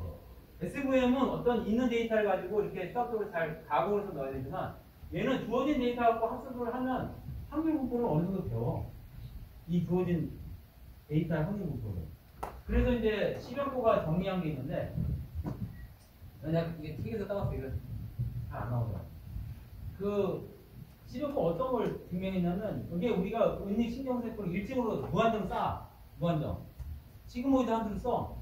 Speaker 2: SVM은 어떤 있는 데이터를 가지고 이렇게 수학적으로 잘 가공을 해서 넣어야 되지만 얘는 주어진 데이터 갖고 학습을 하면 확률 분포를 어느 정도 배워. 이 주어진 데이터의 확률 분포를. 그래서 이제 시변고가 정리한 게 있는데 내가 이게 책에서 따왔어. 이거 잘 안 나오더라. 그 시변고 어떤 걸 증명했냐면 이게 우리가 은닉 신경세포를 일찍으로 무한정 쌓아. 무한정. 시그모이드 함수를 써.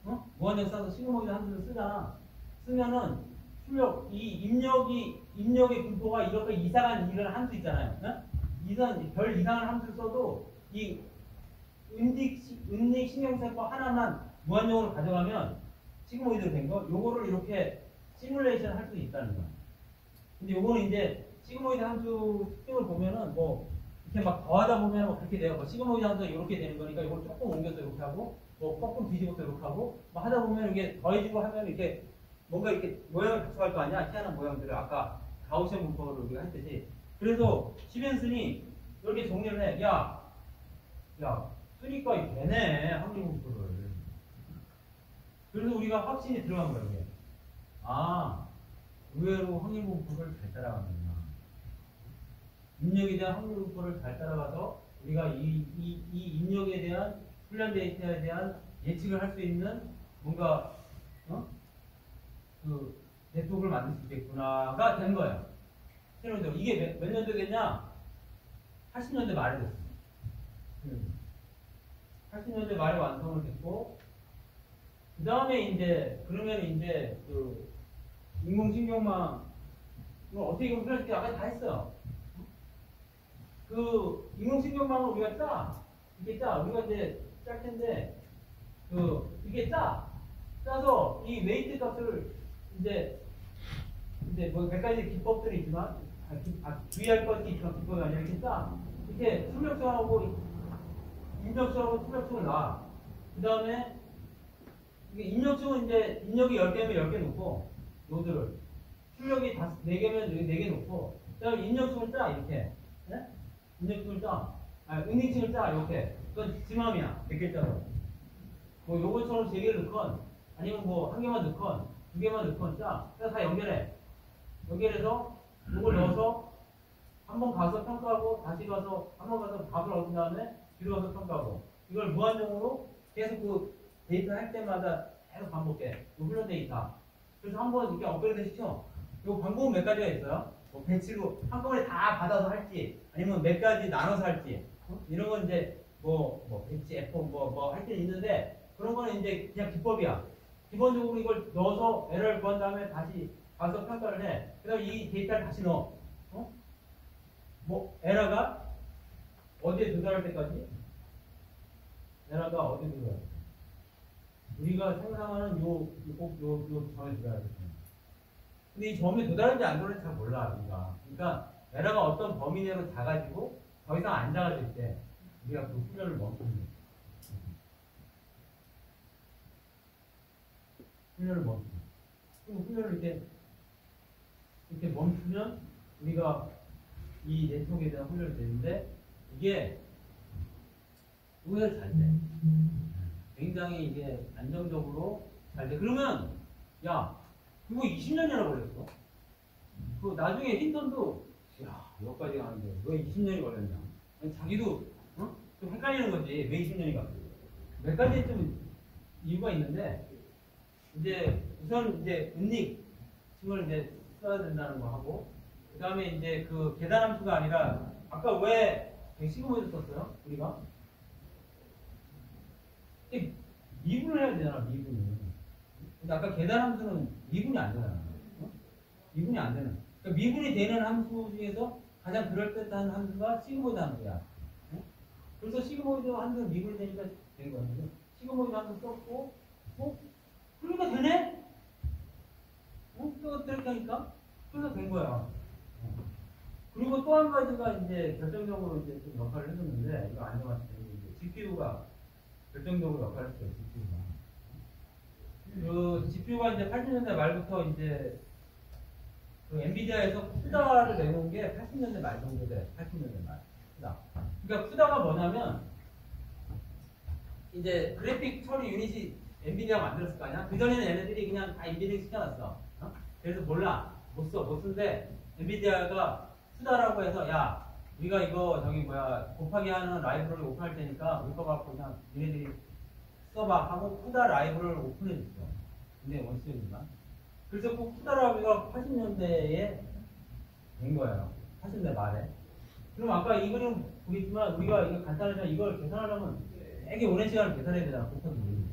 Speaker 2: 어? 무한정 써서 시그모이드 함수를 쓰잖아. 쓰면은 출력 이 입력의 분포가 이렇게 이상한 이런 함수 있잖아요. 어? 별 이상한 함수를 써도 이 은닉 신경세포 하나만 무한정으로 가져가면 시그모이드로 된 거, 요거를 이렇게 시뮬레이션 할 수 있다는 거야. 근데 요거는 이제 시그모이드 함수 특징을 보면은 뭐 이렇게 막 더하다 보면 뭐 그렇게 돼요. 뭐 시그모이드 함수가 이렇게 되는 거니까 이걸 조금 옮겨서 이렇게 하고 뭐 조금 뒤집어서 이렇게 하고 뭐 하다 보면 이게 더해지고 하면 이렇게 뭔가 이렇게 모양을 갖춰갈 거 아니야? 희한한 모양들을 아까 가우시안 분포를 우리가 했듯이. 그래서 시벤슨이 이렇게 정리를 해. 야, 쓰니까 되네 확률 분포를. 그래서 우리가 확신이 들어간 거예요. 이게. 아, 의외로 확률 분포를 잘 따라가는구나. 입력에 대한 확률 분포를 잘 따라가서 우리가 이 입력에 대한 훈련 데이터에 대한 예측을 할 수 있는 뭔가 그 네트워크를 만들 수 있겠구나가 된 거예요. 새로운 이게 몇 년도 됐냐? 80년대 말에 됐어요. 80년대 말에 완성을 됐고, 그 다음에 이제 그러면 이제 그 인공신경망 이거 어떻게 보면 아까 다 했어요. 그 인공신경망을 우리가 이게 우리가 이제 짤 텐데 이게 짜서 이 웨이트 값을 이제 뭐 몇 가지 기법들이 있지만 주의할 것이 있지만 기법이 아니라 이렇게 출력성하고 입력성하고 출력성을 놔. 그 다음에 입력성은 이제 입력이 10개면 10개 놓고 노드를 출력이 4개면 4개 놓고 그다음에 입력성을 이렇게. 네? 입력성을 은닉층을 이렇게. 그건 지맘이야. 몇 개짜리. 뭐 요거처럼 3개를 넣건 아니면 뭐 1개만 넣건 2개만 넣건 그래서 다 연결해서 요걸 넣어서 한번 가서 평가하고 다시 가서 한번 가서 답을 얻은 다음에 뒤로 가서 평가하고 이걸 무한정으로 계속 그 데이터 할 때마다 계속 반복해. 요 훈련 데이터. 그래서 한번 이렇게 업그레이드 시켜. 요 방법은 몇 가지가 있어요. 뭐 배치로 한꺼번에 다 받아서 할지 아니면 몇 가지 나눠서 할지 이런 건 이제 뭐 배치 F 뭐 할 때 있는데 그런 거는 이제 그냥 기법이야. 기본적으로 이걸 넣어서 에러를 구한 다음에 다시 가서 평가를 해. 그 다음에 이 데이터를 다시 넣어. 뭐 에러가 어디에 도달할 때까지? 에러가 어디에 도달할 때까지? 우리가 상상하는 요 점에 도달할 때까지. 근데 이 점에 도달하는지 안 도달하는지 잘 몰라 우리가. 그러니까 에러가 어떤 범위 내로 작아지고 더 이상 안 작아질 때 우리가 그 훈련을 멈추는 거야. 훈련을 멈추는 거야. 그리고 훈련을 이렇게 멈추면 우리가 이 네트워크에 대한 훈련이 되는데 이게 의외로 잘 돼. 굉장히 이게 안정적으로 잘 돼. 그러면 야 그거 20년이나 걸렸어. 그 나중에 힌턴도 여기까지 가는데 왜 20년이 걸렸냐. 자기도 좀 헷갈리는 거지. 왜 20년이 갔어. 몇 가지 좀 이유가 있는데 이제 우선 이제 은닉층을 이제 써야 된다는 거 하고 그 다음에 이제 그 계산 함수가 아니라 아까 왜 115에서 썼어요? 우리가 미분을 해야 되잖아. 미분을. 근데 아까 계산 함수는 미분이 안 되잖아. 미분이 안 되는. 그러니까 미분이 되는 함수 중에서 가장 그럴듯한 함수가 시그모이드 함수야. 그래서 시그모이드 함수는 미분이 되니까 된 거야. 시그모이드 한번 썼고, 그러니까 되네? 또 이렇게 하니까? 그래서 된 거야. 그리고 또 한 가지가 이제 결정적으로 이제 좀 역할을 해줬는데, 이거 안 정했을 때, 이제 GPU가 결정적으로 역할을 했어요, GPU가. 그 GPU가 이제 80년대 말부터 이제 그 엔비디아에서 쿠다를 내놓은 게 80년대 말 정도 돼. 80년대 말. 쿠다. 그러니까 쿠다가 뭐냐면 이제 그래픽 처리 유닛이 엔비디아가 만들었을 거 아니야? 그전에는 얘네들이 그냥 다 엔비디아 시켜놨어. 그래서 몰라. 못 쓰는데 엔비디아가 쿠다라고 해서 야 우리가 이거 저기 뭐야 곱하기 하는 라이브러리 오픈할 테니까 우리 거 갖고 그냥 얘네들이 써봐 하고 쿠다 라이브러리를 오픈해줬어. 근데 원시적인가? 그래서 그 쿠다라비가 80년대에 된 거예요. 80년대 말에. 그럼 아까 이 그림 보겠지만 우리가 이거 간단하지만 이걸 계산하려면 되게 오랜 시간을 계산해야 되잖아. 곱하기.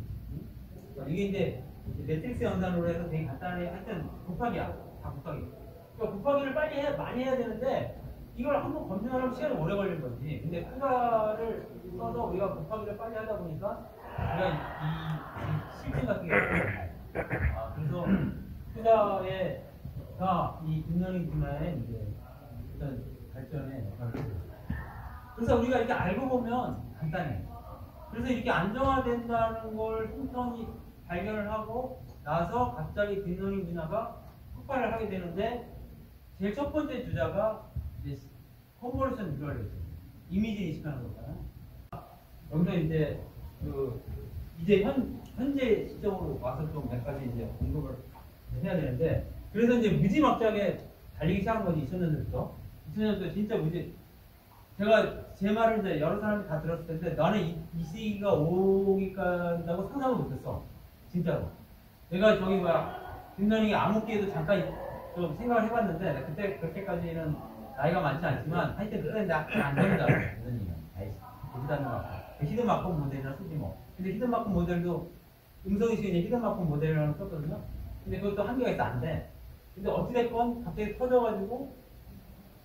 Speaker 2: 그러니까 이게 이제 매트릭스 연산으로 해서 되게 간단해. 하여튼 곱하기야. 다 곱하기. 그러니까 곱하기를 빨리 많이 해야 되는데 이걸 한번 검증하려면 시간이 오래 걸린 거지. 근데 쿠다를 써서 우리가 곱하기를 빨리 하다 보니까 우리가 이 실증 같은 게 그래서 쿠다가 이 딥러닝 분야에 이제 어떤 발전에 역할을 해요. 그래서 우리가 이렇게 알고 보면 간단해. 그래서 이렇게 안정화된다는 걸 흉턴이 발견을 하고 나서 갑자기 딥러닝 분야가 폭발을 하게 되는데 제일 첫 번째 주자가 이제 컨볼루션 뉴럴이죠. 이미지 인식하는 거잖아요. 여기서 이제 이제 현재 시점으로 와서 좀 몇 가지 이제 공급을 해야 되는데 그래서 이제 무지막지하게 달리기 시작한 거지 2000년대부터. 2000년대 진짜 제가 제 말을 이제 여러 사람이 다 들었을 텐데 나는 이 시기가 오기까지라고 상상을 못했어. 진짜로. 내가 저기 딥러닝이 암흑기에도 잠깐 좀 생각을 해봤는데 그때 그렇게까지는 나이가 많지 않지만 하여튼 그런데 안 된다. 이런 얘기야. 아이씨. 못하는 것 같아. 히든마크 모델이나 쓰지 뭐. 근데 히든마크 모델도 음성인식에 이제 히든마크 모델이라는 거 썼거든요. 근데 그것도 한계가 있어 안 돼. 근데 어찌됐건 갑자기 터져가지고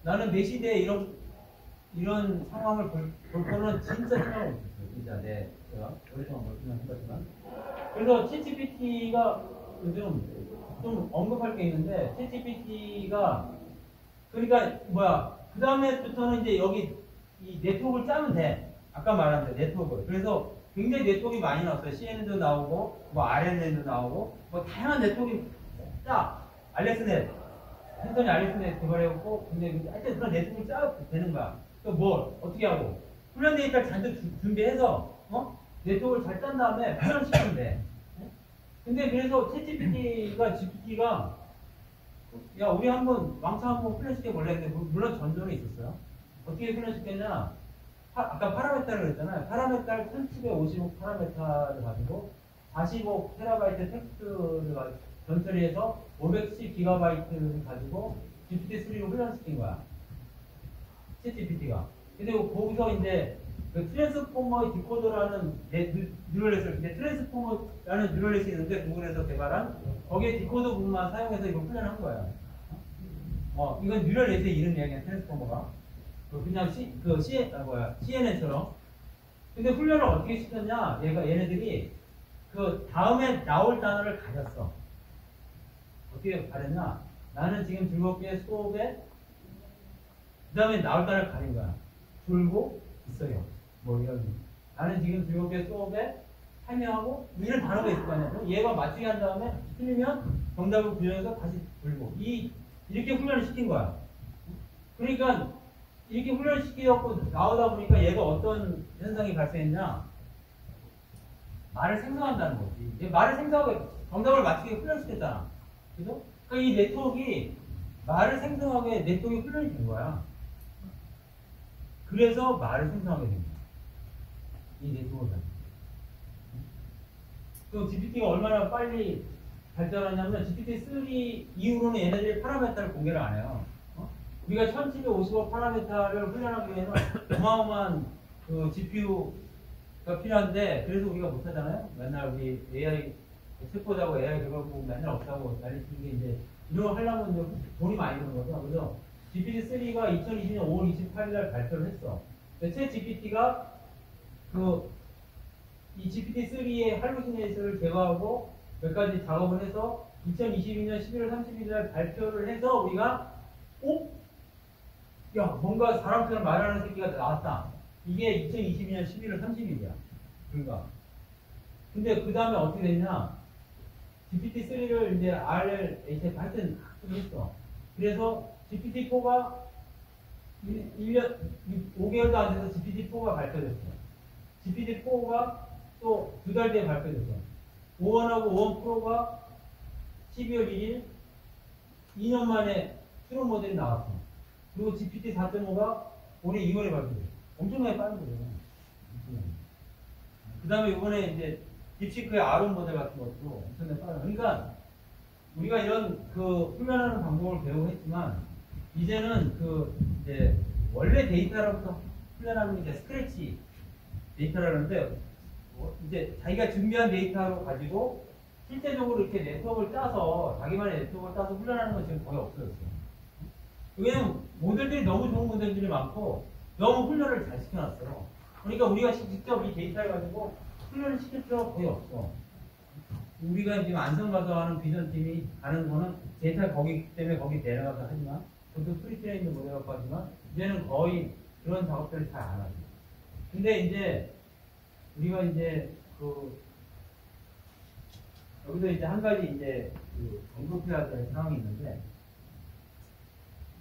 Speaker 2: 나는 내 시대에 이런 상황을 볼 거는 진짜 생각을 못했어요. 진짜 제가 오랫동안 멀티만 해봤지만. 그래서 챗GPT가 요즘 좀 언급할 게 있는데 챗GPT가 그러니까 그 다음에부터는 이제 여기 이 네트워크를 짜면 돼. 아까 말한 대 네트워크. 그래서 굉장히 네트워크가 많이 나왔어요. CNN도 나오고 RNN도 나오고 다양한 네트워크가 짜. 알렉스넷. 펜턴이 알렉스넷 개발해갖고 근데 하여튼 그런 네트워크를 짜도 되는 거야. 또 어떻게 하고 훈련 데이터를 잔뜩 준비해서 네트워크를 잘 짠 다음에 훈련시키면 돼. 근데 그래서 GPT가 야 우리 한번 왕창 한번 훈련시켜 볼래 했는데 물론 전전에 있었어요. 어떻게 훈련시켰냐? 아까 파라메타를 그랬잖아요. 파라메타를 1755 파라메타를 가지고 45 테라바이트 텍스트를 전처리해서 510기가바이트를 가지고 GPT-3로 훈련시킨 거야. 챗GPT가. 근데 거기서 이제 그 트랜스포머의 디코더라는 뉴럴넷을 근데 트랜스포머라는 뉴럴넷이 있는데 구글에서 개발한 거기에 디코더 부분만 사용해서 이거 훈련한 거야. 이건 뉴럴넷의 이름 이야기야 트랜스포머가. 그냥 CNN처럼. 근데 훈련을 어떻게 시켰냐? 얘네들이 그 다음에 나올 단어를 가렸어. 어떻게 가렸냐? 나는 지금 즐겁게 수업에 그 다음에 나올 단어를 가린 거야. 졸고 있어요. 이런. 나는 지금 즐겁게 수업에 참여하고 이런 단어가 있을 거 아니야. 그럼 얘가 맞추게 한 다음에 틀리면 정답을 구현해서 다시 졸고. 이렇게 훈련을 시킨 거야. 그러니까 이렇게 훈련을 시키고 나오다 보니까 얘가 어떤 현상이 발생했냐? 말을 생성한다는 거지. 얘 말을 생성하고 정답을 맞추게 훈련시켰잖아. 그죠? 그러니까 이 네트워크가 말을 생성하게 네트워크에 훈련이 된 거야. 그래서 말을 생성하게 된 거야. 이 네트워크가. 그 GPT가 얼마나 빨리 발전하냐면 GPT-3 이후로는 얘네들이 파라메타를 공개를 안 해요. 우리가 1755 파라메타를 훈련하기 위해서는 어마어마한 그 GPU가 필요한데 그래서 우리가 못하잖아요. 맨날 우리 AI 챗봇하고 AI 그걸 보고 맨날 없다고 난리치는 게 이제 이런 거 하려면 이제 돈이 많이 드는 거죠. 그래서 GPT-3가 2020년 5월 28일 날 발표를 했어. 챗 GPT가 이 GPT-3의 할루시네이션을 제거하고 몇 가지 작업을 해서 2022년 11월 30일 날 발표를 해서 우리가 야 뭔가 사람처럼 말하는 새끼가 나왔다. 이게 2022년 11월 30일이야. 그러니까. 근데 그 다음에 어떻게 됐냐? GPT-3를 이제 RLHF 하여튼 했어. 그래서 GPT-4가 1년, 5개월도 안 돼서 GPT-4가 발표됐어. GPT-4가 또 2달 뒤에 발표됐어. 5원하고 5원 프로가 12월 1일 2년 만에 추론 모델이 나왔어. 그리고 GPT 4.5가 올해 2월에 발표됐어. 엄청나게 빠른 거예요. 그 다음에 이번에 이제 딥시크의 아론 모델 같은 것도 엄청나게 빠르다. 그러니까 우리가 이런 그 훈련하는 방법을 배우고 했지만 이제는 그 이제 원래 데이터로부터 훈련하는 게 이제 스크래치 데이터라는데 이제 자기가 준비한 데이터로 가지고 실제적으로 이렇게 네트워크를 짜서 자기만의 네트워크를 짜서 훈련하는 건 지금 거의 없어졌어요. 왜냐면 모델들이 너무 좋은 모델들이 많고 너무 훈련을 잘 시켜놨어요. 그러니까 우리가 직접 이 데이터를 가지고 훈련을 시킬 필요가 거의 없어. 우리가 지금 안성 가서 하는 비전팀이 가는 거는 데이터 거기 때문에 거기 내려가서 하지만 그것도 프리트레인드 모델 갖고 하지만 이제는 거의 그런 작업들을 잘 안 하죠. 근데 이제 우리가 이제 그 여기서 이제 한 가지 이제 그 언급해야 될 상황이 있는데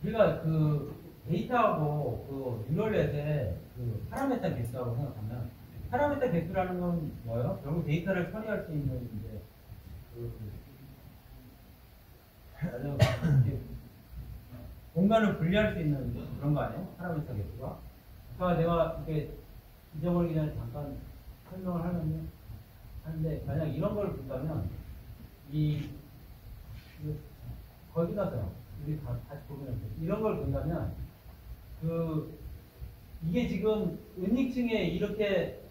Speaker 2: 우리가 그 데이터하고 그 뉴럴넷의 그 파라메타 개수라고 생각하면 파라메타 개수라는 건 뭐예요? 결국 데이터를 처리할 수 있는 이제 공간을 분리할 수 있는 그런 거 아니에요? 파라메타 개수가. 그러니까 내가 이렇게 잊어버리기 전에 잠깐 설명을 하는데 만약 이런 걸 본다면 거기다서요. 우리 다시 보면 이런 걸 본다면 이게 지금 은닉층에 이렇게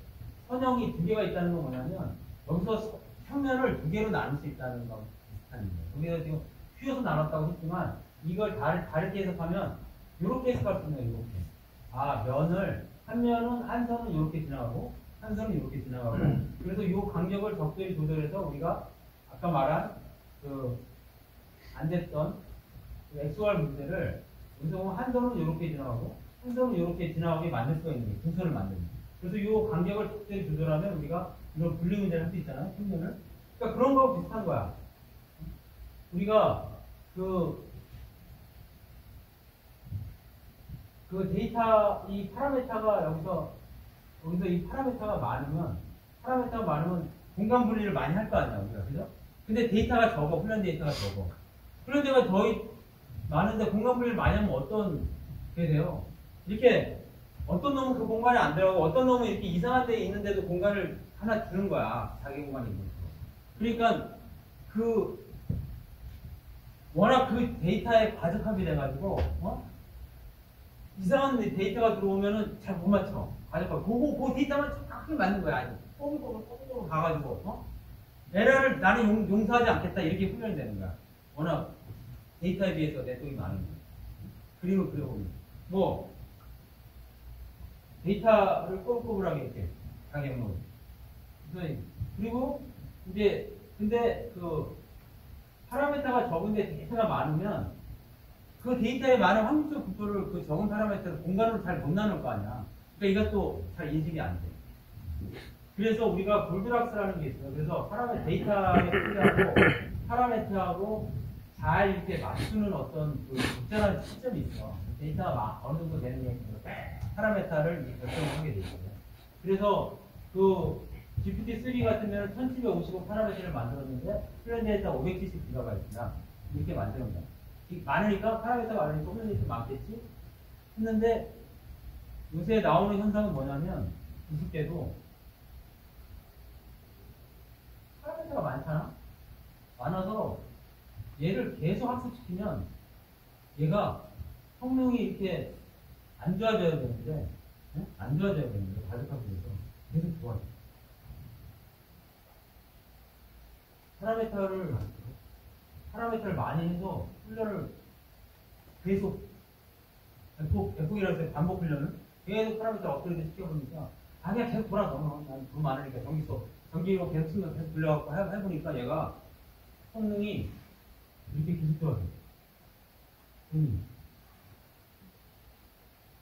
Speaker 2: 선형이 두 개가 있다는 건 뭐냐면 여기서 평면을 두 개로 나눌 수 있다는 거 비슷한 거예요. 여기서 지금 휘어서 나눴다고 했지만 이걸 다르게 해석하면 이렇게 해석할 수 있는 거예요. 이렇게. 아 면을 한 선은 이렇게 지나가고 한 선은 이렇게 지나가고 그래서 이 간격을 적절히 조절해서 우리가 아까 말한 안 됐던 XOR 문제를 여기서 한 선은 이렇게 지나가고 한 선은 이렇게 지나가게 만들 수가 있는 거예요. 두 선을 만드는 거예요. 그래서 이 간격을 적절히 조절하면 우리가 이런 분리 문제를 할 수 있잖아요. 평면을. 그러니까 그런 거하고 비슷한 거야. 우리가 그 데이터 이 파라메타가 여기서 이 파라메타가 많으면 공간 분리를 많이 할 거 아니야 우리가 그죠? 근데 데이터가 적어 훈련 데이터가 적어 훈련 데이터가 더 많은데 공간 분리를 많이 하면 어떤 게 돼요? 이렇게 어떤 놈은 그 공간에 안 들어가고 어떤 놈은 이렇게 이상한 데에 있는데도 공간을 하나 주는 거야 자기 공간이 있는 거. 그러니까 워낙 그 데이터에 과적함이 돼가지고 이상한 데이터가 들어오면은 잘 못 맞춰. 과적하고 그 데이터만 정확히 맞는 거야. 아니 꼬불꼬불 가가지고 에러를 나는 용서하지 않겠다 이렇게 훈련이 되는 거야. 워낙 데이터에 비해서 네트워크가 많은 거야. 그림을 그려보면 데이터를 꼬불꼬불하게 이렇게 가격으로. 그리고 이제 근데 파라메타가 적은데 데이터가 많으면 그 데이터에 많은 확률적 분포를 그 적은 파라메타를 공간으로 잘 못 나눌 거 아니야. 그러니까 이것도 잘 인식이 안 돼. 그래서 우리가 골드락스라는 게 있어요. 그래서 데이터에 필요하고 파라메트하고 잘 이렇게 맞추는 어떤 적절한 시점이 있어. 데이터가 어느 정도 되는 게 파라메타를 결정을 하게 돼 있어요. 그래서 GPT-3 같은 경우는 1755 파라메트를 만들었는데 훈련 데이터 570기가가 있습니다. 이렇게 만드는 거야. 많으니까 파라메터가 많으니까 훈련 데이터 많겠지? 했는데 요새 나오는 현상은 뭐냐면 우습게도 파라메터가 많아서 얘를 계속 학습시키면 얘가 성능이 이렇게 안 좋아져야 되는데 과적하기 위해서 계속 좋아져. 파라메터를 많이 해서 훈련을 계속 배폭이라고 해서 반복 훈련을 계속 파라메터 업그레이드 시켜보니까 그냥 계속 돌아 넘어. 돈 많으니까 전기로 계속 쓰면 계속 돌려갖고 해보니까 얘가 성능이 이렇게 계속 좋아져.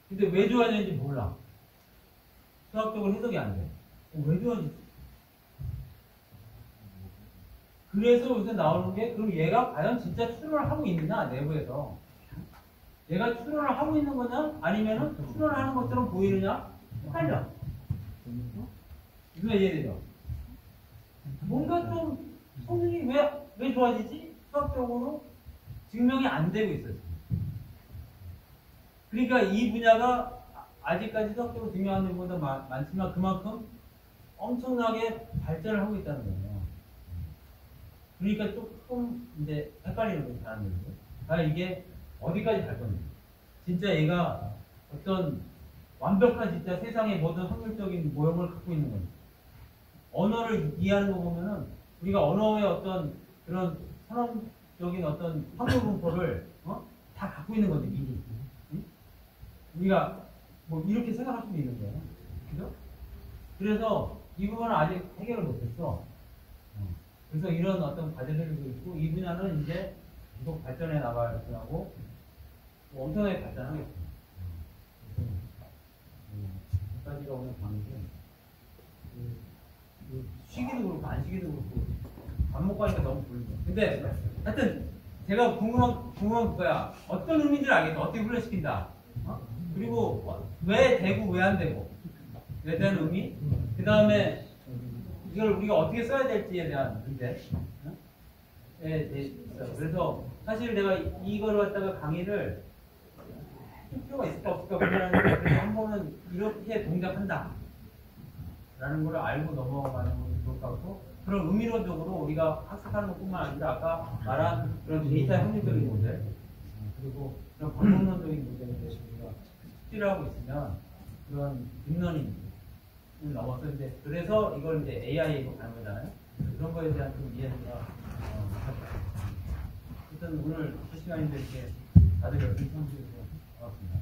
Speaker 2: 근데 왜 좋아지는지 몰라. 수학적으로 해석이 안 돼. 왜 좋아지지? 그래서 요새 나오는 게, 그럼 얘가 과연 진짜 출현을 하고 있느냐, 내부에서. 얘가 출현을 하고 있는 거냐, 아니면은 출현을 하는 것처럼 보이느냐, 헷갈려. 무슨 이해되죠? 뭔가 좀 성능이 왜 좋아지지? 수학적으로 증명이 안 되고 있어요. 그러니까 이 분야가 아직까지 수학적으로 증명하는 것보다 많지만 그만큼 엄청나게 발전을 하고 있다는 거예요. 그러니까 조금 이제 헷갈리는 거예요, 사람들이. 이게 어디까지 갈 건지. 진짜 얘가 어떤 완벽한 진짜 세상의 모든 확률적인 모형을 갖고 있는 건지. 언어를 이해하는 거 보면은 우리가 언어의 어떤 그런 산업적인 어떤 확률 분포를 다 갖고 있는 거지, 미리. 응? 우리가 뭐 이렇게 생각할 수도 있는 거예요. 그죠? 그래서 이 부분은 아직 해결을 못했어. 그래서 이런 어떤 과제들도 있고, 이 분야는 이제 계속 발전해 나가고, 엄청나게 발전하겠습니다. 여기까지가 오늘 방금, 쉬기도 그렇고, 안 쉬기도 그렇고, 밥 먹고 하니까 너무 졸리죠. 근데, 하여튼, 제가 궁금한 거야. 어떤 의미인지를 알겠어. 어떻게 훈련시킨다. 그리고, 왜 되고, 왜 안 되고. 에 대한 의미. 그 다음에, 이걸 우리가 어떻게 써야 될지에 대한 문제. 그래서 사실 내가 이거를 갖다가 강의를 할 필요가 있을까 없을까 고민하는데, 그래서 한 번은 이렇게 동작한다 라는 걸 알고 넘어가는 것도 좋을 것 같고, 그런 의미론적으로 우리가 학습하는 것뿐만 아니라 아까 말한 그런 데이터의 확률적인 모델, 그리고 그런 방법론적인 모델에 대해서 우리가 숙지를 하고 있으면 그런 딥러닝 넘어서 이제 그래서 이걸 이제 AI로 가는 거잖아요. 그런 거에 대한 좀 이해가 하여튼 오늘 그 시간인데 이렇게 다들 열심히 참여해주셔서 고맙습니다.